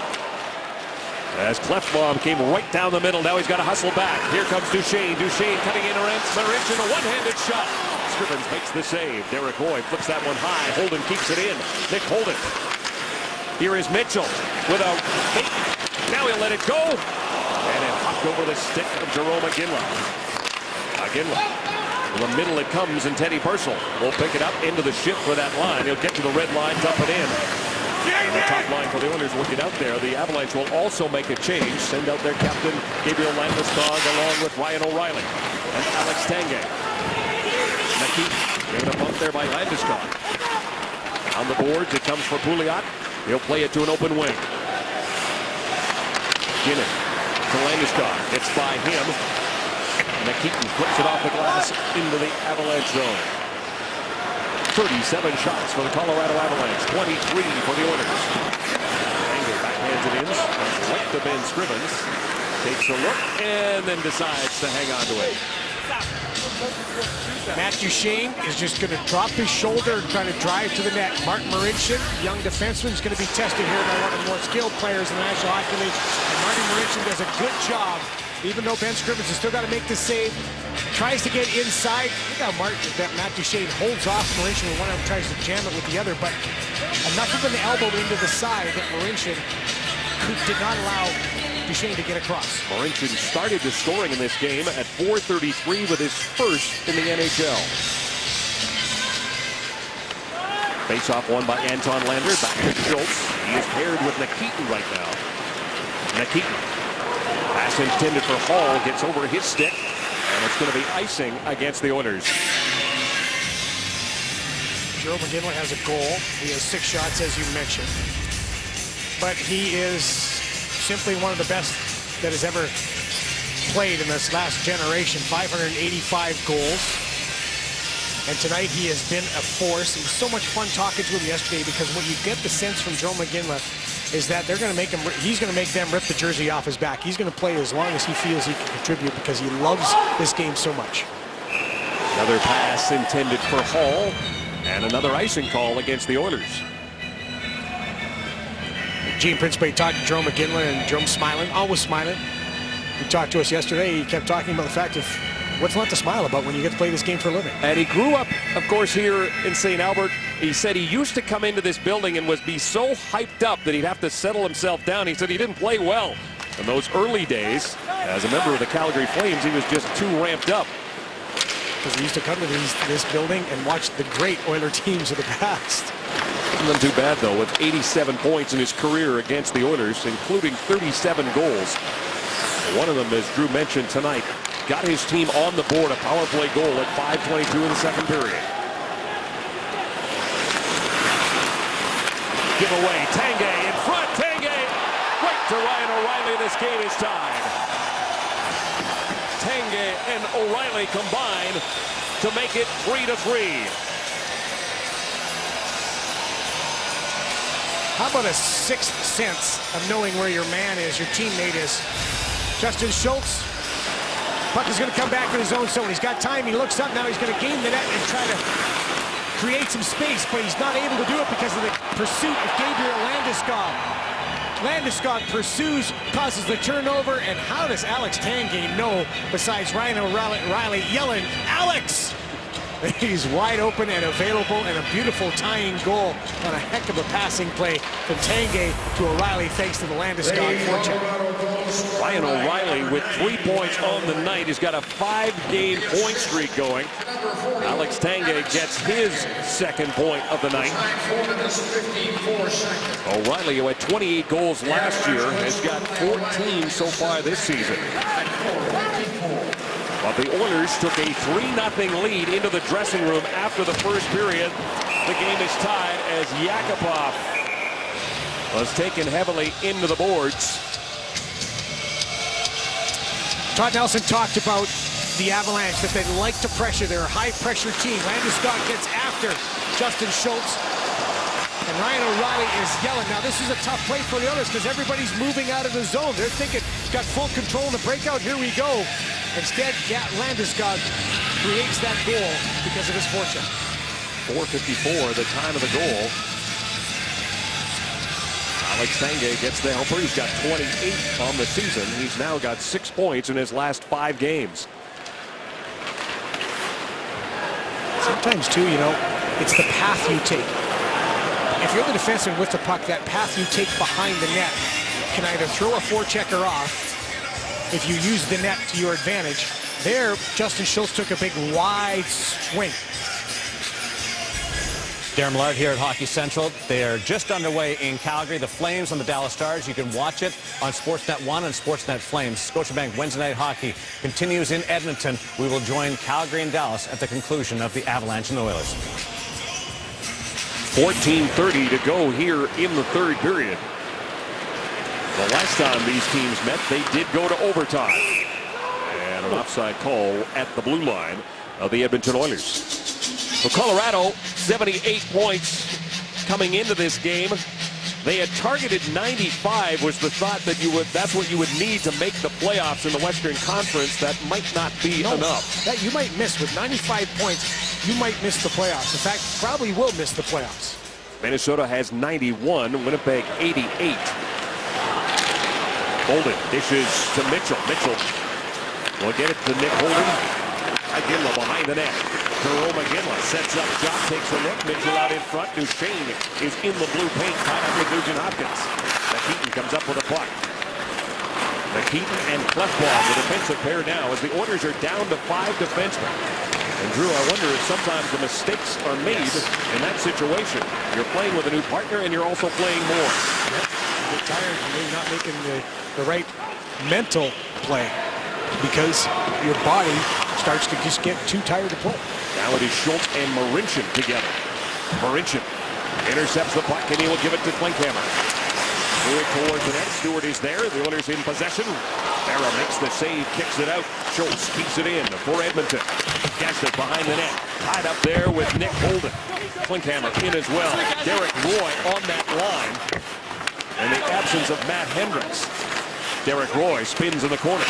As Klefbom came right down the middle. Now he's got to hustle back. Here comes Duchesne. Duchesne cutting in Marincin. A one-handed shot. Scrivens makes the save. Derek Roy flips that one high. Holden keeps it in. Nick Holden. Here is Mitchell with a fake. Now he'll let it go. And it hopped over the stick of Jarome Iginla. Iginla. In the middle it comes, and Teddy Purcell will pick it up into the shift for that line. He'll get to the red line, dump it in. And the top line for the Oilers will get out there. The Avalanche will also make a change. Send out their captain, Gabriel Landeskog, along with Ryan O'Reilly and Alex Tanguay. McKeith given a bump there by Landeskog. On the boards, it comes for Pouliot. He'll play it to an open wing. Ginnon to Landeskog. It's by him. McKeaton flips it off the glass into the Avalanche zone. 37 shots for the Colorado Avalanche. 23 for the Oilers. Anger backhands it in. Right to Ben Scrivens. Takes a look and then decides to hang on to it. Matt Duchesne is just going to drop his shoulder and try to drive to the net. Martin Marincin, young defenseman, is going to be tested here by one of the more skilled players in the National Hockey League. And Martin Marincin does a good job, even though Ben Scrivens has still got to make the save. Tries to get inside. Look how Matt Duchesne holds off Marincin with one arm, tries to jam it with the other, but enough of an elbow into the side that Marincin did not allow Duchesne to get across. Marincin started the scoring in this game at 4:33 with his first in the NHL. Face-off won by Anton Lander. Back to Schultz. He is paired with Nikitin right now. Nikitin. Pass intended for Hall. Gets over his stick. And it's going to be icing against the Oilers. Jarome Iginla has a goal. He has 6 shots, as you mentioned. But he is simply one of the best that has ever played in this last generation. 585 goals. And tonight he has been a force. It was so much fun talking to him yesterday because what you get the sense from Jarome Iginla is that they're going to make him, he's going to make them rip the jersey off his back. He's going to play as long as he feels he can contribute because he loves this game so much. Another pass intended for Hall and another icing call against the Oilers. Gene Principe talked to Jarome Iginla, and Jarome smiling, always smiling. He talked to us yesterday. He kept talking about the fact of what's not to smile about when you get to play this game for a living. And he grew up, of course, here in St. Albert. He said he used to come into this building and be so hyped up that he'd have to settle himself down. He said he didn't play well in those early days. As a member of the Calgary Flames, he was just too ramped up. Because he used to come to this building and watch the great Oiler teams of the past. Wasn't done too bad, though, with 87 points in his career against the Oilers, including 37 goals. One of them, as Drew mentioned tonight, got his team on the board, a power play goal at 5:22 in the second period. Give away, Tanguay in front, Tanguay right to Ryan O'Reilly. This game is tied. Tanguay and O'Reilly combine to make it 3-3. How about a sixth sense of knowing where your man is, your teammate is? Justin Schultz. Puck is going to come back in his own zone. He's got time. He looks up now. He's going to gain the net and try to create some space, but he's not able to do it because of the pursuit of Gabriel Landeskog. Landeskog pursues, causes the turnover, and how does Alex Tanguay know, besides Ryan O'Reilly yelling, Alex! He's wide open and available, and a beautiful tying goal on a heck of a passing play from Tanguay to O'Reilly, thanks to the Landeskog forecheck. Ryan O'Reilly with 3 points on the night. He's got a 5-game point streak going. Alex Tanguay gets his second point of the night. O'Reilly, who had 28 goals last year, has got 14 so far this season. But the Oilers took a 3-0 lead into the dressing room after the first period. The game is tied as Yakupov was taken heavily into the boards. Todd Nelson talked about the Avalanche, that they like to pressure. They're a high-pressure team. Landeskog gets after Justin Schultz. And Ryan O'Reilly is yelling. Now, this is a tough play for the Oilers because everybody's moving out of the zone. They're thinking, got full control in the breakout. Here we go. Instead, Landeskog creates that goal because of his forecheck. 4:54, the time of the goal. Alex Tanguay gets the helper. He's got 28 on the season. He's now got 6 points in his last 5 games. Sometimes, too, you know, it's the path you take. If you're the defenseman with the puck, that path you take behind the net can either throw a forechecker off if you use the net to your advantage. There, Justin Schultz took a big wide swing. Darren Millard here at Hockey Central. They are just underway in Calgary. The Flames on the Dallas Stars. You can watch it on Sportsnet 1 and Sportsnet Flames. Scotiabank Wednesday Night Hockey continues in Edmonton. We will join Calgary and Dallas at the conclusion of the Avalanche and the Oilers. 14:30 to go here in the third period. The last time these teams met, they did go to overtime. And an offside call at the blue line of the Edmonton Oilers. For Colorado, 78 points coming into this game. They had targeted 95, was the thought that that's what you would need to make the playoffs in the Western Conference. That might not be enough. That you might miss with 95 points. You might miss the playoffs. In fact, probably will miss the playoffs. Minnesota has 91, Winnipeg 88. Holden dishes to Mitchell. Mitchell will get it to Nick Holden. Iginla behind the net. Jerome Iginla sets up, shot, takes the net. Mitchell out in front. Duchesne is in the blue paint, tied up with Nugent Hopkins. McKeaton comes up with a puck. McKeaton and Klefbom, the defensive pair now, as the Oilers are down to 5 defensemen. And Drew, I wonder if sometimes the mistakes are made in that situation. You're playing with a new partner and you're also playing more. Get tired of maybe not making the right mental play because your body starts to just get too tired to play. Now it is Schultz and Marincin together. Marincin intercepts the puck and he will give it to Klinkhammer. Moving towards the net. Stewart is there. The Oilers in possession. Barra makes the save, kicks it out. Schultz keeps it in for Edmonton. Gaston behind the net. Tied up there with Nick Holden. Klinkhammer in as well. Derek Roy on that line. In the absence of Matt Hendricks. Derek Roy spins in the corner.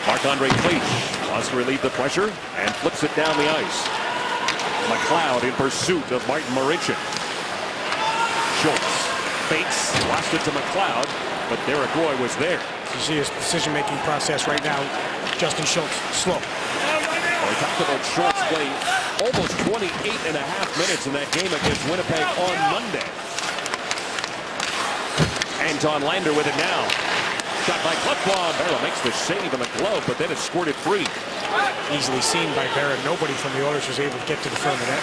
Marc-Andre Cleach wants to relieve the pressure and flips it down the ice. McLeod in pursuit of Martin Marincin. Schultz fakes, lost it to McLeod, but Derek Roy was there. You see his decision-making process right now. Justin Schultz, slow. Well, we talked about Schultz playing almost 28.5 minutes in that game against Winnipeg on Monday. Anton Lander with it now. Shot by Klefbom. Barra makes the save in the glove, but then it's squirted free. Easily seen by Barra. Nobody from the Oilers was able to get to the front of the net.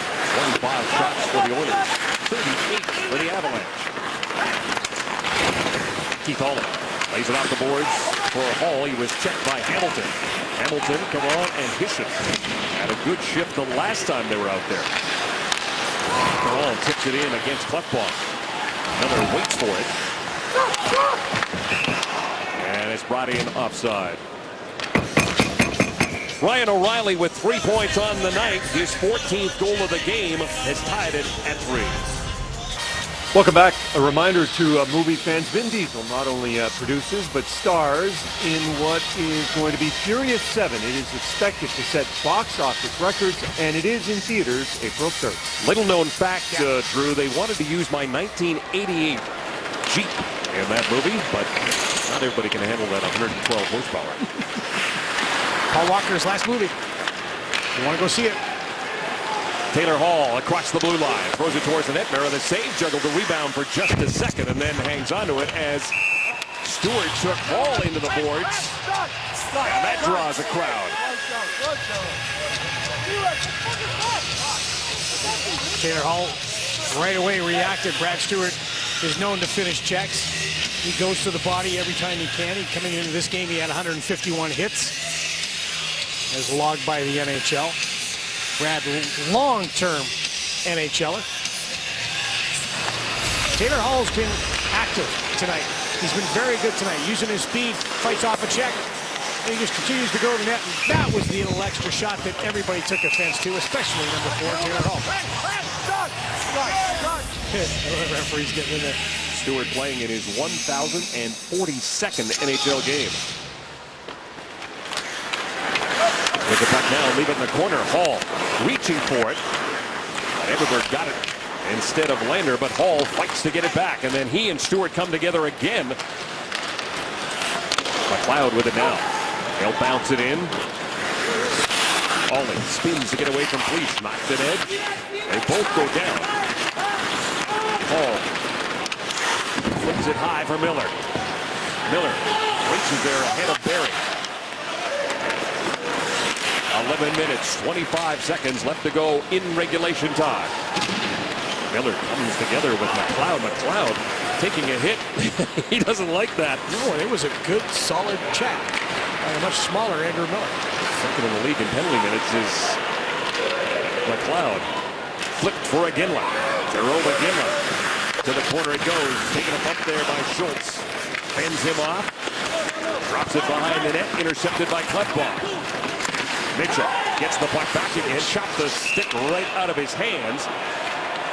25 shots for the Oilers. 38 for the Avalanche. Keith Holland Lays it off the boards for Hall. He was checked by Hamilton. Hamilton, come on, and Hishen had a good shift the last time they were out there. Hall tips it in against Klefbom. Miller waits for it. And it's brought in offside. Ryan O'Reilly with 3 points on the night. His 14th goal of the game has tied it at 3. Welcome back. A reminder to movie fans, Vin Diesel not only produces but stars in what is going to be Furious 7. It is expected to set box office records, and it is in theaters April 3rd. Little known fact, Drew, they wanted to use my 1988 Jeep in that movie, but not everybody can handle that 112 horsepower. Paul Walker's last movie. You want to go see it? Taylor Hall across the blue line, throws it towards the net. Mara, the save, juggled the rebound for just a second, and then hangs onto it as Stewart took Hall into the boards. And that draws a crowd. Taylor Hall right away reacted. Brad Stewart is known to finish checks. He goes to the body every time he can. Coming into this game, he had 151 hits, as logged by the NHL. Brad, long-term NHLer. Taylor Hall's been active tonight. He's been very good tonight, using his speed, fights off a check, and he just continues to go to the net. And that was the little extra shot that everybody took offense to, especially number 4, Taylor Hall. The referee's getting in there. Stewart playing in his 1,042nd NHL game. With the puck now, leave it in the corner. Hall reaching for it. Everberg got it instead of Lander, but Hall fights to get it back. And then he and Stewart come together again. McLeod with it now. He'll bounce it in. Ollie spins to get away from Fleece. Knocks it edge. They both go down. Hall flips it high for Miller. Miller reaches there ahead of Barry. 11 minutes, 25 seconds left to go in regulation time. Miller comes together with McLeod. McLeod taking a hit. He doesn't like that. No, it was a good, solid check by a much smaller Andrew Miller. Second in the league in penalty minutes is McLeod. Flipped for Iginla. Jerome Iginla. To the corner it goes. Taking a bump there by Schultz. Fends him off. Drops it behind the net. Intercepted by Klefbom. Mitchell gets the puck back again. Shot the stick right out of his hands.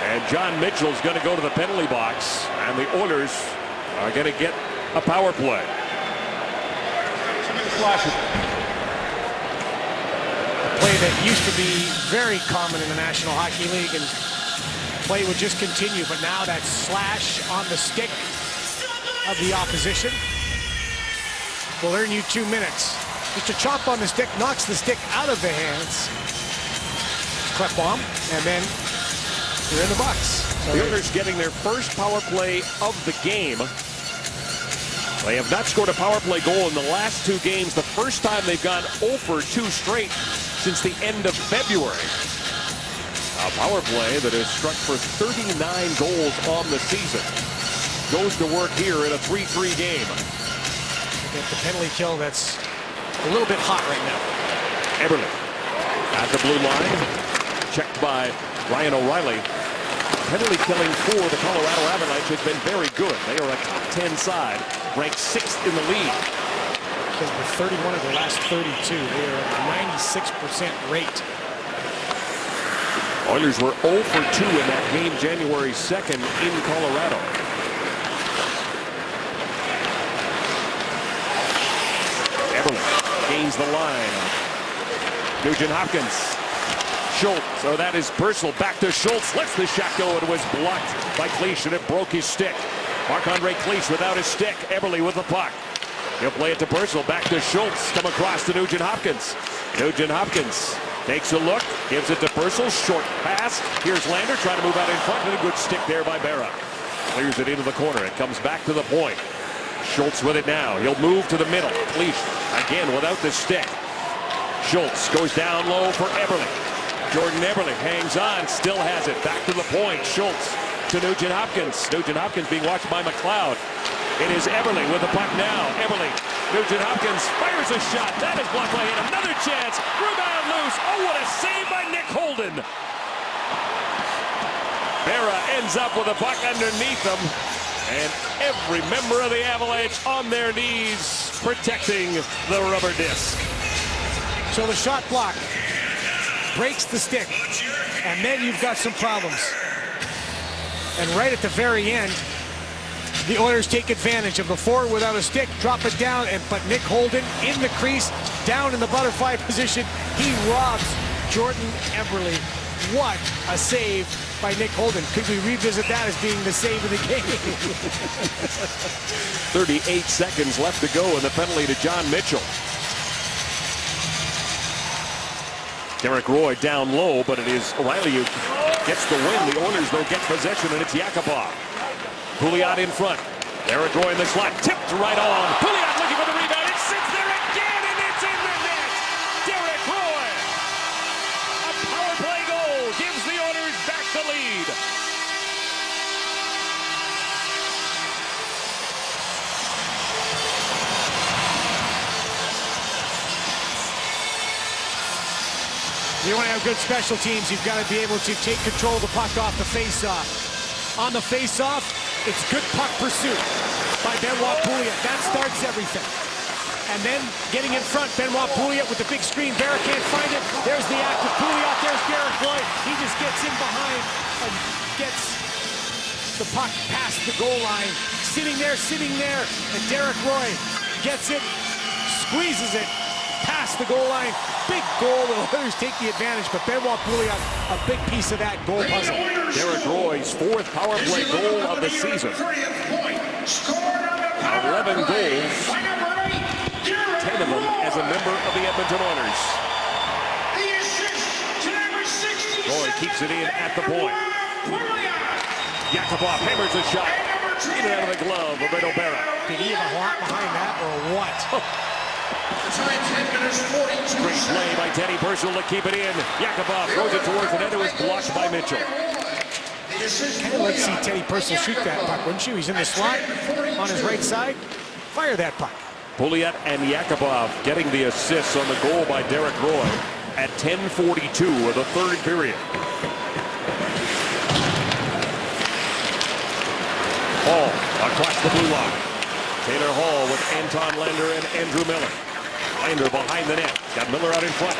And John Mitchell's going to go to the penalty box. And the Oilers are going to get a power play. A play that used to be very common in the National Hockey League, and play would just continue. But now that slash on the stick of the opposition will earn you 2 minutes. Just a chop on the stick knocks the stick out of the hands. Klefbom, and then you're in the box. So the Oilers getting their first power play of the game. They have not scored a power play goal in the last 2 games. The first time they've gone 0 for 2 straight since the end of February. A power play that has struck for 39 goals on the season. Goes to work here in a 3-3 game. Get the penalty kill that's a little bit hot right now. Eberle at the blue line. Checked by Ryan O'Reilly. Penalty killing for the Colorado Avalanche has been very good. They are a top 10 side, ranked 6th in the league. They're 31 of their last 32. They are at a 96% rate. Oilers were 0 for 2 in that game January 2nd in Colorado. Eberle gains the line. Nugent Hopkins. Schultz, so that is Purcell. Back to Schultz. Lets the shot go. It was blocked by Cleach, and it broke his stick. Marc-Andre Cleach without his stick. Eberle with the puck. He'll play it to Purcell. Back to Schultz. Come across to Nugent Hopkins. Nugent Hopkins takes a look. Gives it to Purcell. Short pass. Here's Lander trying to move out in front. And a good stick there by Berra. Clears it into the corner. It comes back to the point. Schultz with it now. He'll move to the middle. Cleach again without the stick. Schultz goes down low for Eberle. Jordan Eberle hangs on, still has it. Back to the point. Schultz to Nugent Hopkins. Nugent Hopkins being watched by McLeod. It is Eberle with the puck now. Eberle. Nugent Hopkins fires a shot. That is blocked by him. Another chance. Rebound loose. Oh, what a save by Nick Holden. Berra ends up with a puck underneath him. And every member of the Avalanche on their knees protecting the rubber disc. So the shot block breaks the stick, and then you've got some problems. And right at the very end, the Oilers take advantage of the forward without a stick, drop it down, but Nick Holden in the crease, down in the butterfly position. He robs Jordan Eberle. What a save by Nick Holden. Could we revisit that as being the save of the game? 38 seconds left to go, and the penalty to John Mitchell. Derek Roy down low, but it is O'Reilly who gets the win. The Oilers, though, get possession, and it's Yakupov. Pouliot in front. Derek Roy in the slot, tipped right on. Pouliot looking for the rebound. It sits there again, and it's in the net. Derek Roy. A power play goal gives the Oilers back the lead. You want to have good special teams, you've got to be able to take control of the puck off the face-off. On the face-off, it's good puck pursuit by Benoit Pouliot. That starts everything. And then getting in front, Benoit Pouliot with the big screen. Berra can't find it. There's the act of Pouliot. There's Derek Roy. He just gets in behind and gets the puck past the goal line. Sitting there, and Derek Roy gets it, squeezes it past the goal line. Big goal. The Oilers take the advantage, but Benoit Pouliot, a big piece of that goal puzzle. Derek Roy's 4th power play goal of the season. 11 goals, 10 of them as a member of the Edmonton Oilers. Roy keeps it in at the point. Yakupov hammers a shot. In and out of the glove of Reto Berra. Did he have a heart behind that or what? Great play by Teddy Purcell to keep it in. Yakupov throws it towards the net. It was blocked by Mitchell. Kind of like to see Teddy Purcell shoot that puck, wouldn't you? He's in the slot on his right side. Fire that puck. Pouliot and Yakupov getting the assists on the goal by Derek Roy at 10:42 of the 3rd period. Hall across the blue line. Taylor Hall with Anton Lander and Andrew Miller. Lander behind the net. Got Miller out in front.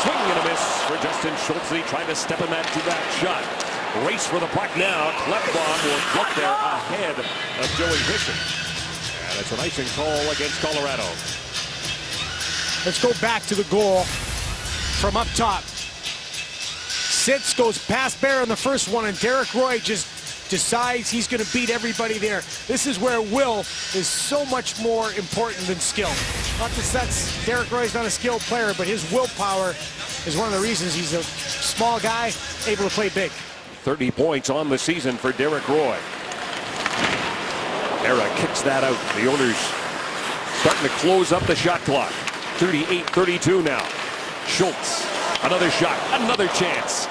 Swing and a miss for Justin Schultz. Trying to step in that shot. Race for the puck now. Klefbom will get there ahead of Joey Bishop. And it's an icing call against Colorado. Let's go back to the goal from up top. Sitz goes past Berra in the first one, and Derek Roy just decides he's going to beat everybody there. This is where will is so much more important than skill. Not that Derek Roy's not a skilled player, but his willpower is one of the reasons he's a small guy able to play big. 30 points on the season for Derek Roy. Berra kicks that out. The Oilers starting to close up the shot clock. 38-32 now. Schultz, another shot, another chance.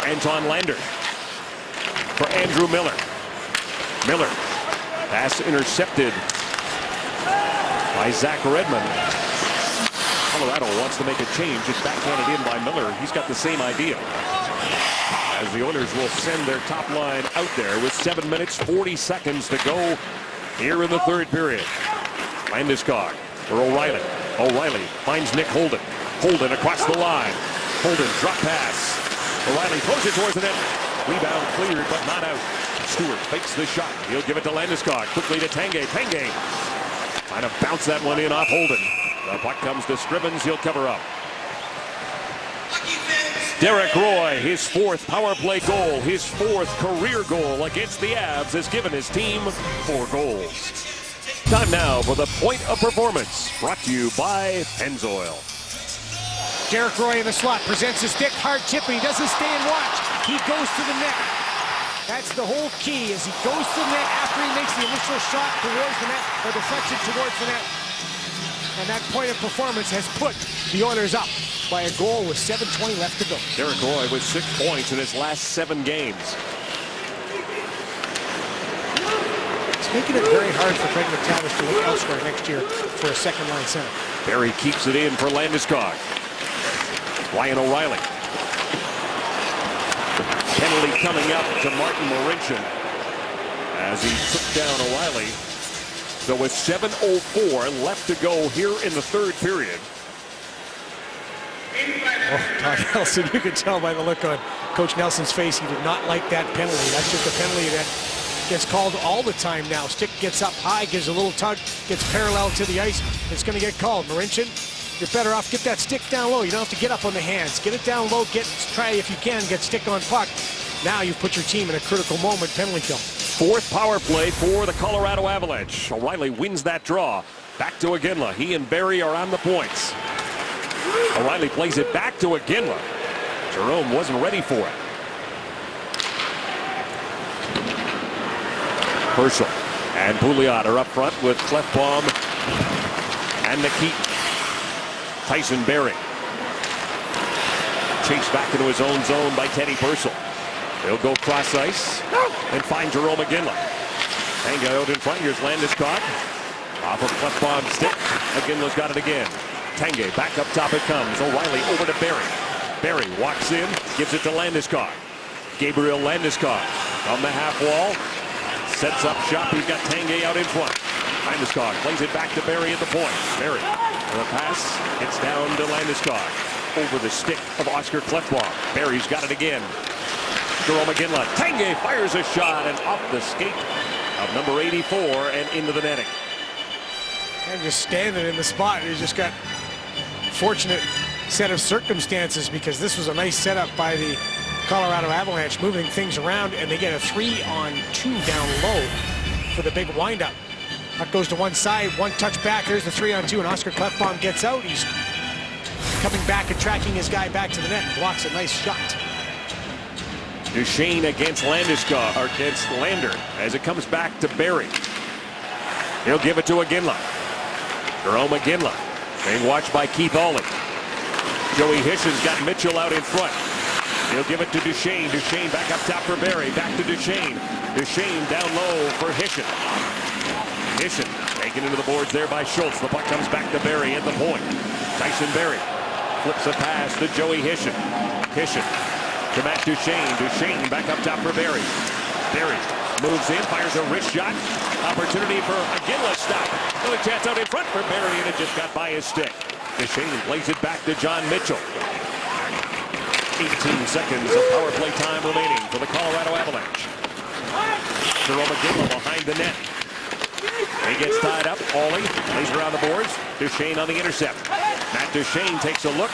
Anton Lander for Andrew Miller. Miller, pass intercepted by Zach Redmond. Colorado wants to make a change. It's backhanded in by Miller. He's got the same idea. As the Oilers will send their top line out there with 7 minutes, 40 seconds to go here in the 3rd period. Landeskog for O'Reilly. O'Reilly finds Nick Holden. Holden across the line. Holden drop pass. O'Reilly throws it towards the net. Rebound cleared, but not out. Stewart fakes the shot. He'll give it to Landeskog. Quickly to Tanguay. Tanguay trying to bounce that one in off Holden. The puck comes to Scrivens. He'll cover up. Derek Roy, his 4th power play goal, his 4th career goal against the Avs has given his team 4 goals. Time now for the point of performance, brought to you by Pennzoil. Derek Roy in the slot presents his stick, hard tip, but he doesn't stay and watch. He goes to the net. That's the whole key, as he goes to the net after he makes the initial shot towards the net, or deflection towards the net. And that point of performance has put the Oilers up by a goal with 7:20 left to go. Derek Roy with 6 points in his last 7 games. making it very hard for Craig McTavish to look elsewhere next year for a second-line center. Barrie keeps it in for Landeskog. Ryan O'Reilly. Penalty coming up to Martin Marincin as he took down O'Reilly. So with 7:04 left to go here in the third period. Oh, Todd Nelson, you could tell by the look on Coach Nelson's face, he did not like that penalty. That's just a penalty that gets called all the time now. Stick gets up high, gives a little tug, gets parallel to the ice. It's going to get called. Marincin, you're better off get that stick down low. You don't have to get up on the hands. Get it down low. Try if you can get stick on puck. Now you've put your team in a critical moment. Penalty kill. Fourth power play for the Colorado Avalanche. O'Reilly wins that draw. Back to Iginla. He and Barrie are on the points. O'Reilly plays it back to Iginla. Jerome wasn't ready for it. Purcell and Pouliot are up front with Klefbom and Nikitin. Tyson Barrie. Chased back into his own zone by Teddy Purcell. He'll go cross ice and find Jerome Iginla. Hang out in front. Here's Landeskog. Off of Klefbom's stick. Iginla's got it again. Tanguay back up top it comes. O'Reilly over to Barrie. Barrie walks in, gives it to Landeskog. Gabriel Landeskog on the half wall. Sets up shop. He's got Tanguay out in front. Landeskog plays it back to Barrie at the point. Barrie, the pass, it's down to Landeskog. Over the stick of Oscar Klefbom. Barrie's got it again. Jerome Iginla. Tanguay fires a shot and off the skate of number 84 and into the netting. And just standing in the spot. He's just got fortunate set of circumstances because this was a nice setup by the Colorado Avalanche, moving things around, and they get a 3-on-2 down low for the big windup. Puck goes to one side, one touch back. Here's the 3-on-2, and Oscar Klefbom gets out. He's coming back and tracking his guy back to the net and blocks a nice shot. Duchesne against Landeskog, or against Lander, as it comes back to Barrie. He'll give it to Iginla. Jerome Iginla being watched by Keith Aulley. Joey Hishen's got Mitchell out in front. He'll give it to Duchesne. Duchesne back up top for Barrie. Back to Duchesne. Duchesne down low for Hishen. Hishen taken into the boards there by Schultz. The puck comes back to Barrie at the point. Tyson Barrie flips a pass to Joey Hishen. Hishen to Matt Duchesne. Duchesne back up top for Barrie. Barrie moves in, fires a wrist shot. Opportunity for Iginla stop. Another chance out in front for Barrie, and it just got by his stick. Duchesne plays it back to John Mitchell. 18 seconds of power play time remaining for the Colorado Avalanche. Jerome Iginla behind the net. He gets tied up. Aulley plays around the boards. Duchesne on the intercept. Matt Duchesne takes a look.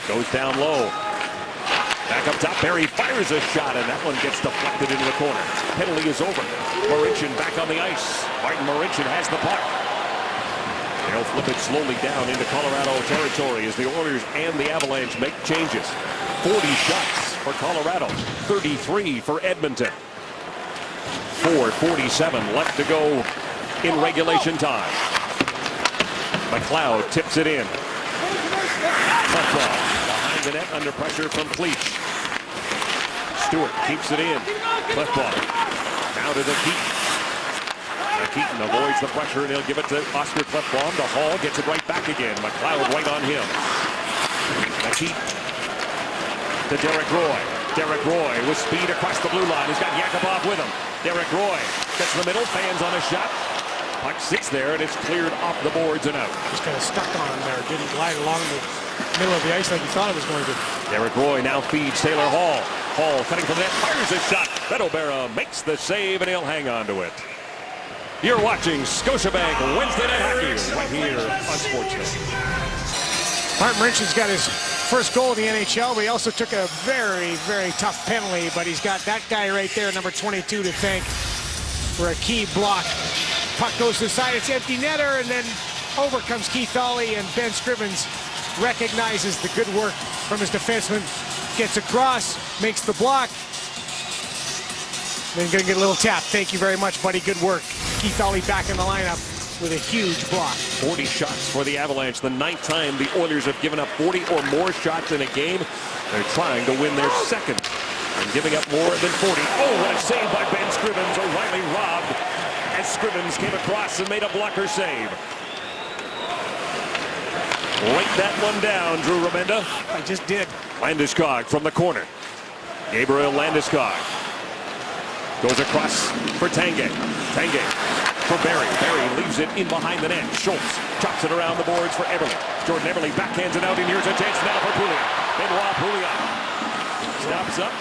Goes down low. Back up top, Barrie fires a shot, and that one gets deflected into the corner. Penalty is over. Marincin back on the ice. Martin Marincin has the puck. They'll flip it slowly down into Colorado territory as the Oilers and the Avalanche make changes. 40 shots for Colorado, 33 for Edmonton. 4:47 left to go in regulation time. McLeod tips it in. Klefbom behind the net under pressure from Cleach. Stewart keeps it in. Klefbom now to Nikitin. Nikitin avoids the pressure, and he'll give it to Oscar Klefbom. The Hall gets it right back again. McLeod right on him. Nikitin to Derek Roy. Derek Roy with speed across the blue line. He's got Yakupov with him. Derek Roy gets the middle, fans on a shot. Puck sits there, and it's cleared off the boards and out. Just kind of stuck on him there. Didn't glide along the middle of the ice like he thought it was going to. Derek Roy now feeds Taylor Hall. Hall cutting from the net, fires a shot. Red O'Bara makes the save, and he'll hang on to it. You're watching Scotiabank Wednesday Night Hockey right here on Sportsnet. Martin Marincin's got his first goal in the NHL, but he also took a very, very tough penalty. But he's got that guy right there, number 22, to thank for a key block. Puck goes to the side, it's empty netter, and then over comes Keith Aulley, and Ben Scrivens recognizes the good work from his defenseman. Gets across, makes the block. Then gonna get a little tap. Thank you very much, buddy. Good work. Keith Aulley back in the lineup with a huge block. 40 shots for the Avalanche. The 9th time the Oilers have given up 40 or more shots in a game. They're trying to win their second and giving up more than 40. Oh, what a save by Ben Scrivens. O'Reilly robbed as Scrivens came across and made a blocker save. Right that one down, Drew Remenda. I just did. Landeskog from the corner. Gabriel Landeskog goes across for Tanguay. Tanguay for Barry. Barry leaves it in behind the net. Schultz chops it around the boards for Eberle. Jordan Eberle backhands it out, and here's a chance now for Pouliot. Benoit Pouliot stops up,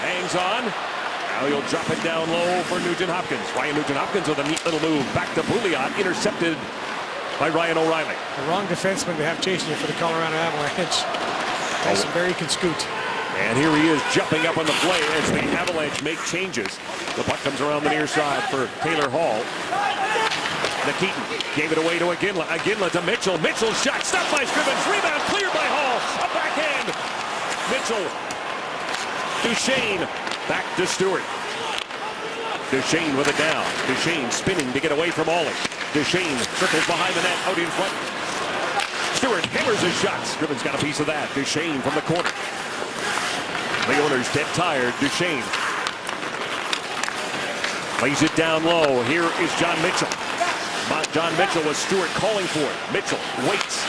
hangs on. Now he'll drop it down low for Nugent Hopkins. Ryan Nugent Hopkins with a neat little move back to Pouliot, intercepted by Ryan O'Reilly. The wrong defenseman to have chasing you for the Colorado Avalanche. Tyson Barrie can scoot. And here he is jumping up on the play as the Avalanche make changes. The puck comes around the near side for Taylor Hall. Nikitin gave it away to Iginla. Iginla to Mitchell. Mitchell's shot stopped by Scrivens. Rebound cleared by Hall. A backhand. Mitchell. Duchesne back to Stewart. Duchesne with it down. Duchesne spinning to get away from Ollie. Duchesne circles behind the net, out in front. Stewart hammers his shot. Scrivens got a piece of that. Duchesne from the corner. The Oilers dead tired. Duchesne lays it down low. Here is John Mitchell. John Mitchell with Stewart calling for it. Mitchell waits.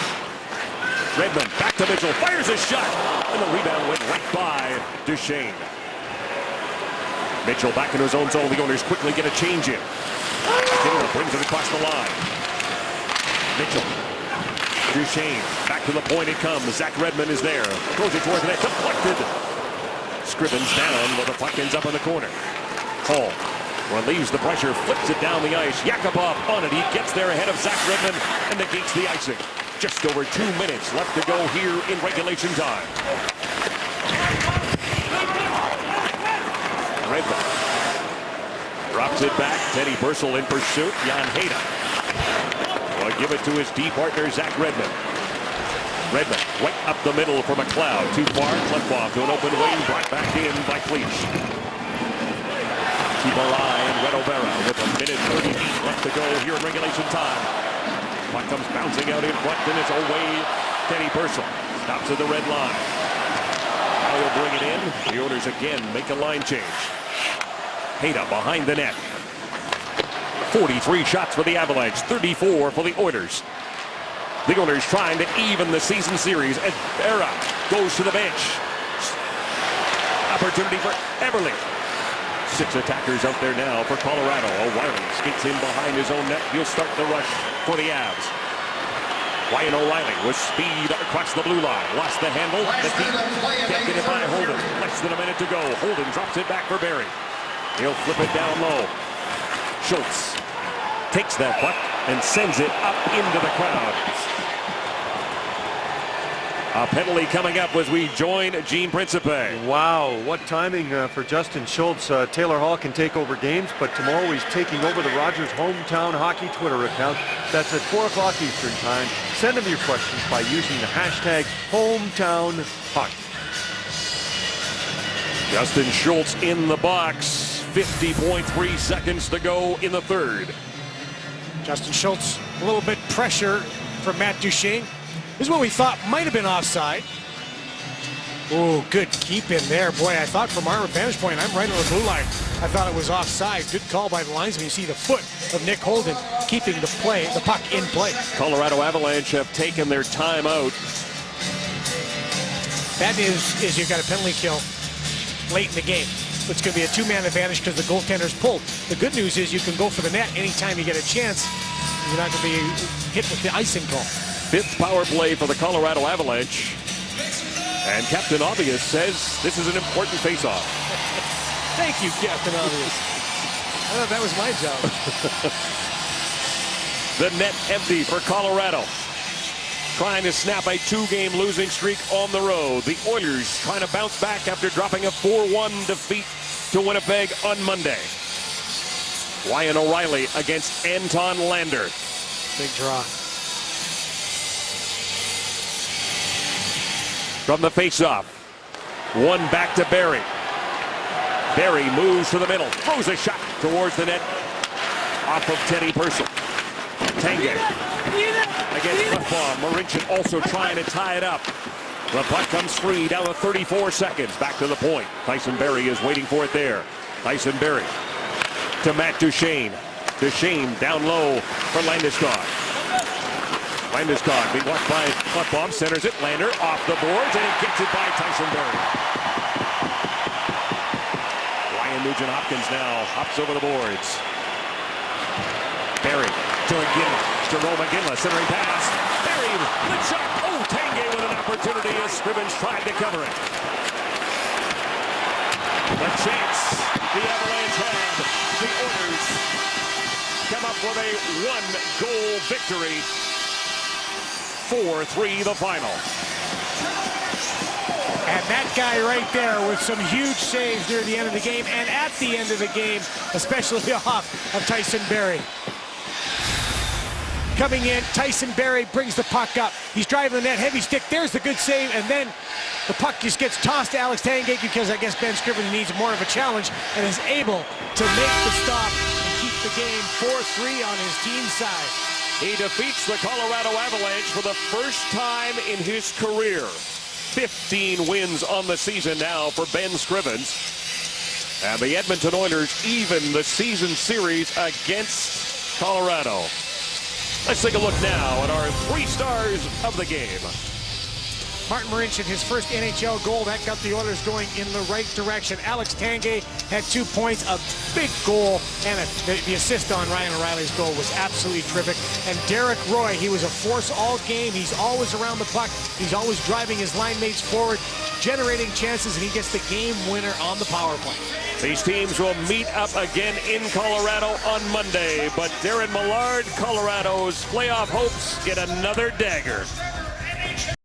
Redmond back to Mitchell. Fires a shot. And the rebound went right by Duchesne. Mitchell back into his own zone. The Oilers quickly get a change in. Taylor brings it across the line. Mitchell. Duchesne back to the point it comes. Zach Redmond is there. Throws it towards the net. Deflected. Scrivens down, but the puck ends up in the corner. Hall relieves the pressure, flips it down the ice. Yakupov on it. He gets there ahead of Zach Redmond and negates the icing. Just over 2 minutes left to go here in regulation time. Redmond drops it back. Teddy Bursel in pursuit. Jan Hayda will give it to his D partner, Zach Redmond. Redmond right up the middle for McLeod. Too far. Klefbom to an open wing. Brought back in by Cleach. To Marai and Reto Berra with a minute 30 left to go here in regulation time. Puck comes bouncing out in front, and it's away. Teddy Bursel stops at the red line. Now he'll bring it in. The Oilers again make a line change. Hayda behind the net. 43 shots for the Avalanche, 34 for the Oilers. The Oilers trying to even the season series as Berra goes to the bench. Opportunity for Eberle. 6 attackers out there now for Colorado. O'Reilly skates in behind his own net. He'll start the rush for the Avs. Ryan O'Reilly with speed across the blue line. Lost the handle. The deep can't get it by Holden. Less than a minute to go. Holden drops it back for Barrie. He'll flip it down low. Schultz takes that puck and sends it up into the crowd. A penalty coming up as we join Gene Principe. Wow, what timing for Justin Schultz. Taylor Hall can take over games, but tomorrow he's taking over the Rogers Hometown Hockey Twitter account. That's at 4 o'clock Eastern Time. Send him your questions by using the hashtag HometownHockey. Justin Schultz in the box. 50.3 seconds to go in the third. Justin Schultz, a little bit pressure from Matt Duchesne. This is what we thought might have been offside. Oh, good keep in there. Boy, I thought from our vantage point, I'm right on the blue line. I thought it was offside. Good call by the linesman. You see the foot of Nick Holden keeping the puck in play. Colorado Avalanche have taken their time out. Bad news is you've got a penalty kill late in the game. It's going to be a two-man advantage because the goaltender's pulled. The good news is you can go for the net anytime you get a chance. You're not going to be hit with the icing call. 5th power play for the Colorado Avalanche. And Captain Obvious says this is an important face-off. Thank you, Captain Obvious. I thought that was my job. The net empty for Colorado. Trying to snap a 2-game losing streak on the road. The Oilers trying to bounce back after dropping a 4-1 defeat to Winnipeg on Monday. Ryan O'Reilly against Anton Lander. Big draw. From the face-off. One back to Barrie. Barrie moves to the middle. Throws a shot towards the net. Off of Teddy Bursel. Tanguay against Klefbom. Marincin also trying to tie it up. The puck comes free down to 34 seconds. Back to the point. Tyson Barrie is waiting for it there. Tyson Barrie to Matt Duchesne. Duchesne down low for Landeskog. Landeskog being watched by Klefbom, centers it. Lander off the boards, and he gets it by Tyson Barrie. Ryan Nugent-Hopkins now hops over the boards. Barrie to Iginla. Jarome Iginla, centering pass. Barrie, good shot. Oh, Tanguay with an opportunity as Scrivens tried to cover it. The chance the Avalanche had. The Oilers come up with a one-goal victory. 4-3 the final. And that guy right there with some huge saves near the end of the game and at the end of the game, especially off of Tyson Barrie. Coming in, Tyson Barrie brings the puck up. He's driving the net, heavy stick. There's the good save, and then the puck just gets tossed to Alex Tanguay because I guess Ben Scrivens needs more of a challenge and is able to make the stop and keep the game 4-3 on his team's side. He defeats the Colorado Avalanche for the first time in his career. 15 wins on the season now for Ben Scrivens. And the Edmonton Oilers even the season series against Colorado. Let's take a look now at our 3 stars of the game. Martin Marincin, his first NHL goal, that got the Oilers going in the right direction. Alex Tanguay had 2 points, a big goal, and the assist on Ryan O'Reilly's goal was absolutely terrific. And Derek Roy, he was a force all game. He's always around the puck. He's always driving his line mates forward, generating chances, and he gets the game winner on the power play. These teams will meet up again in Colorado on Monday, but Darren Millard, Colorado's playoff hopes get another dagger.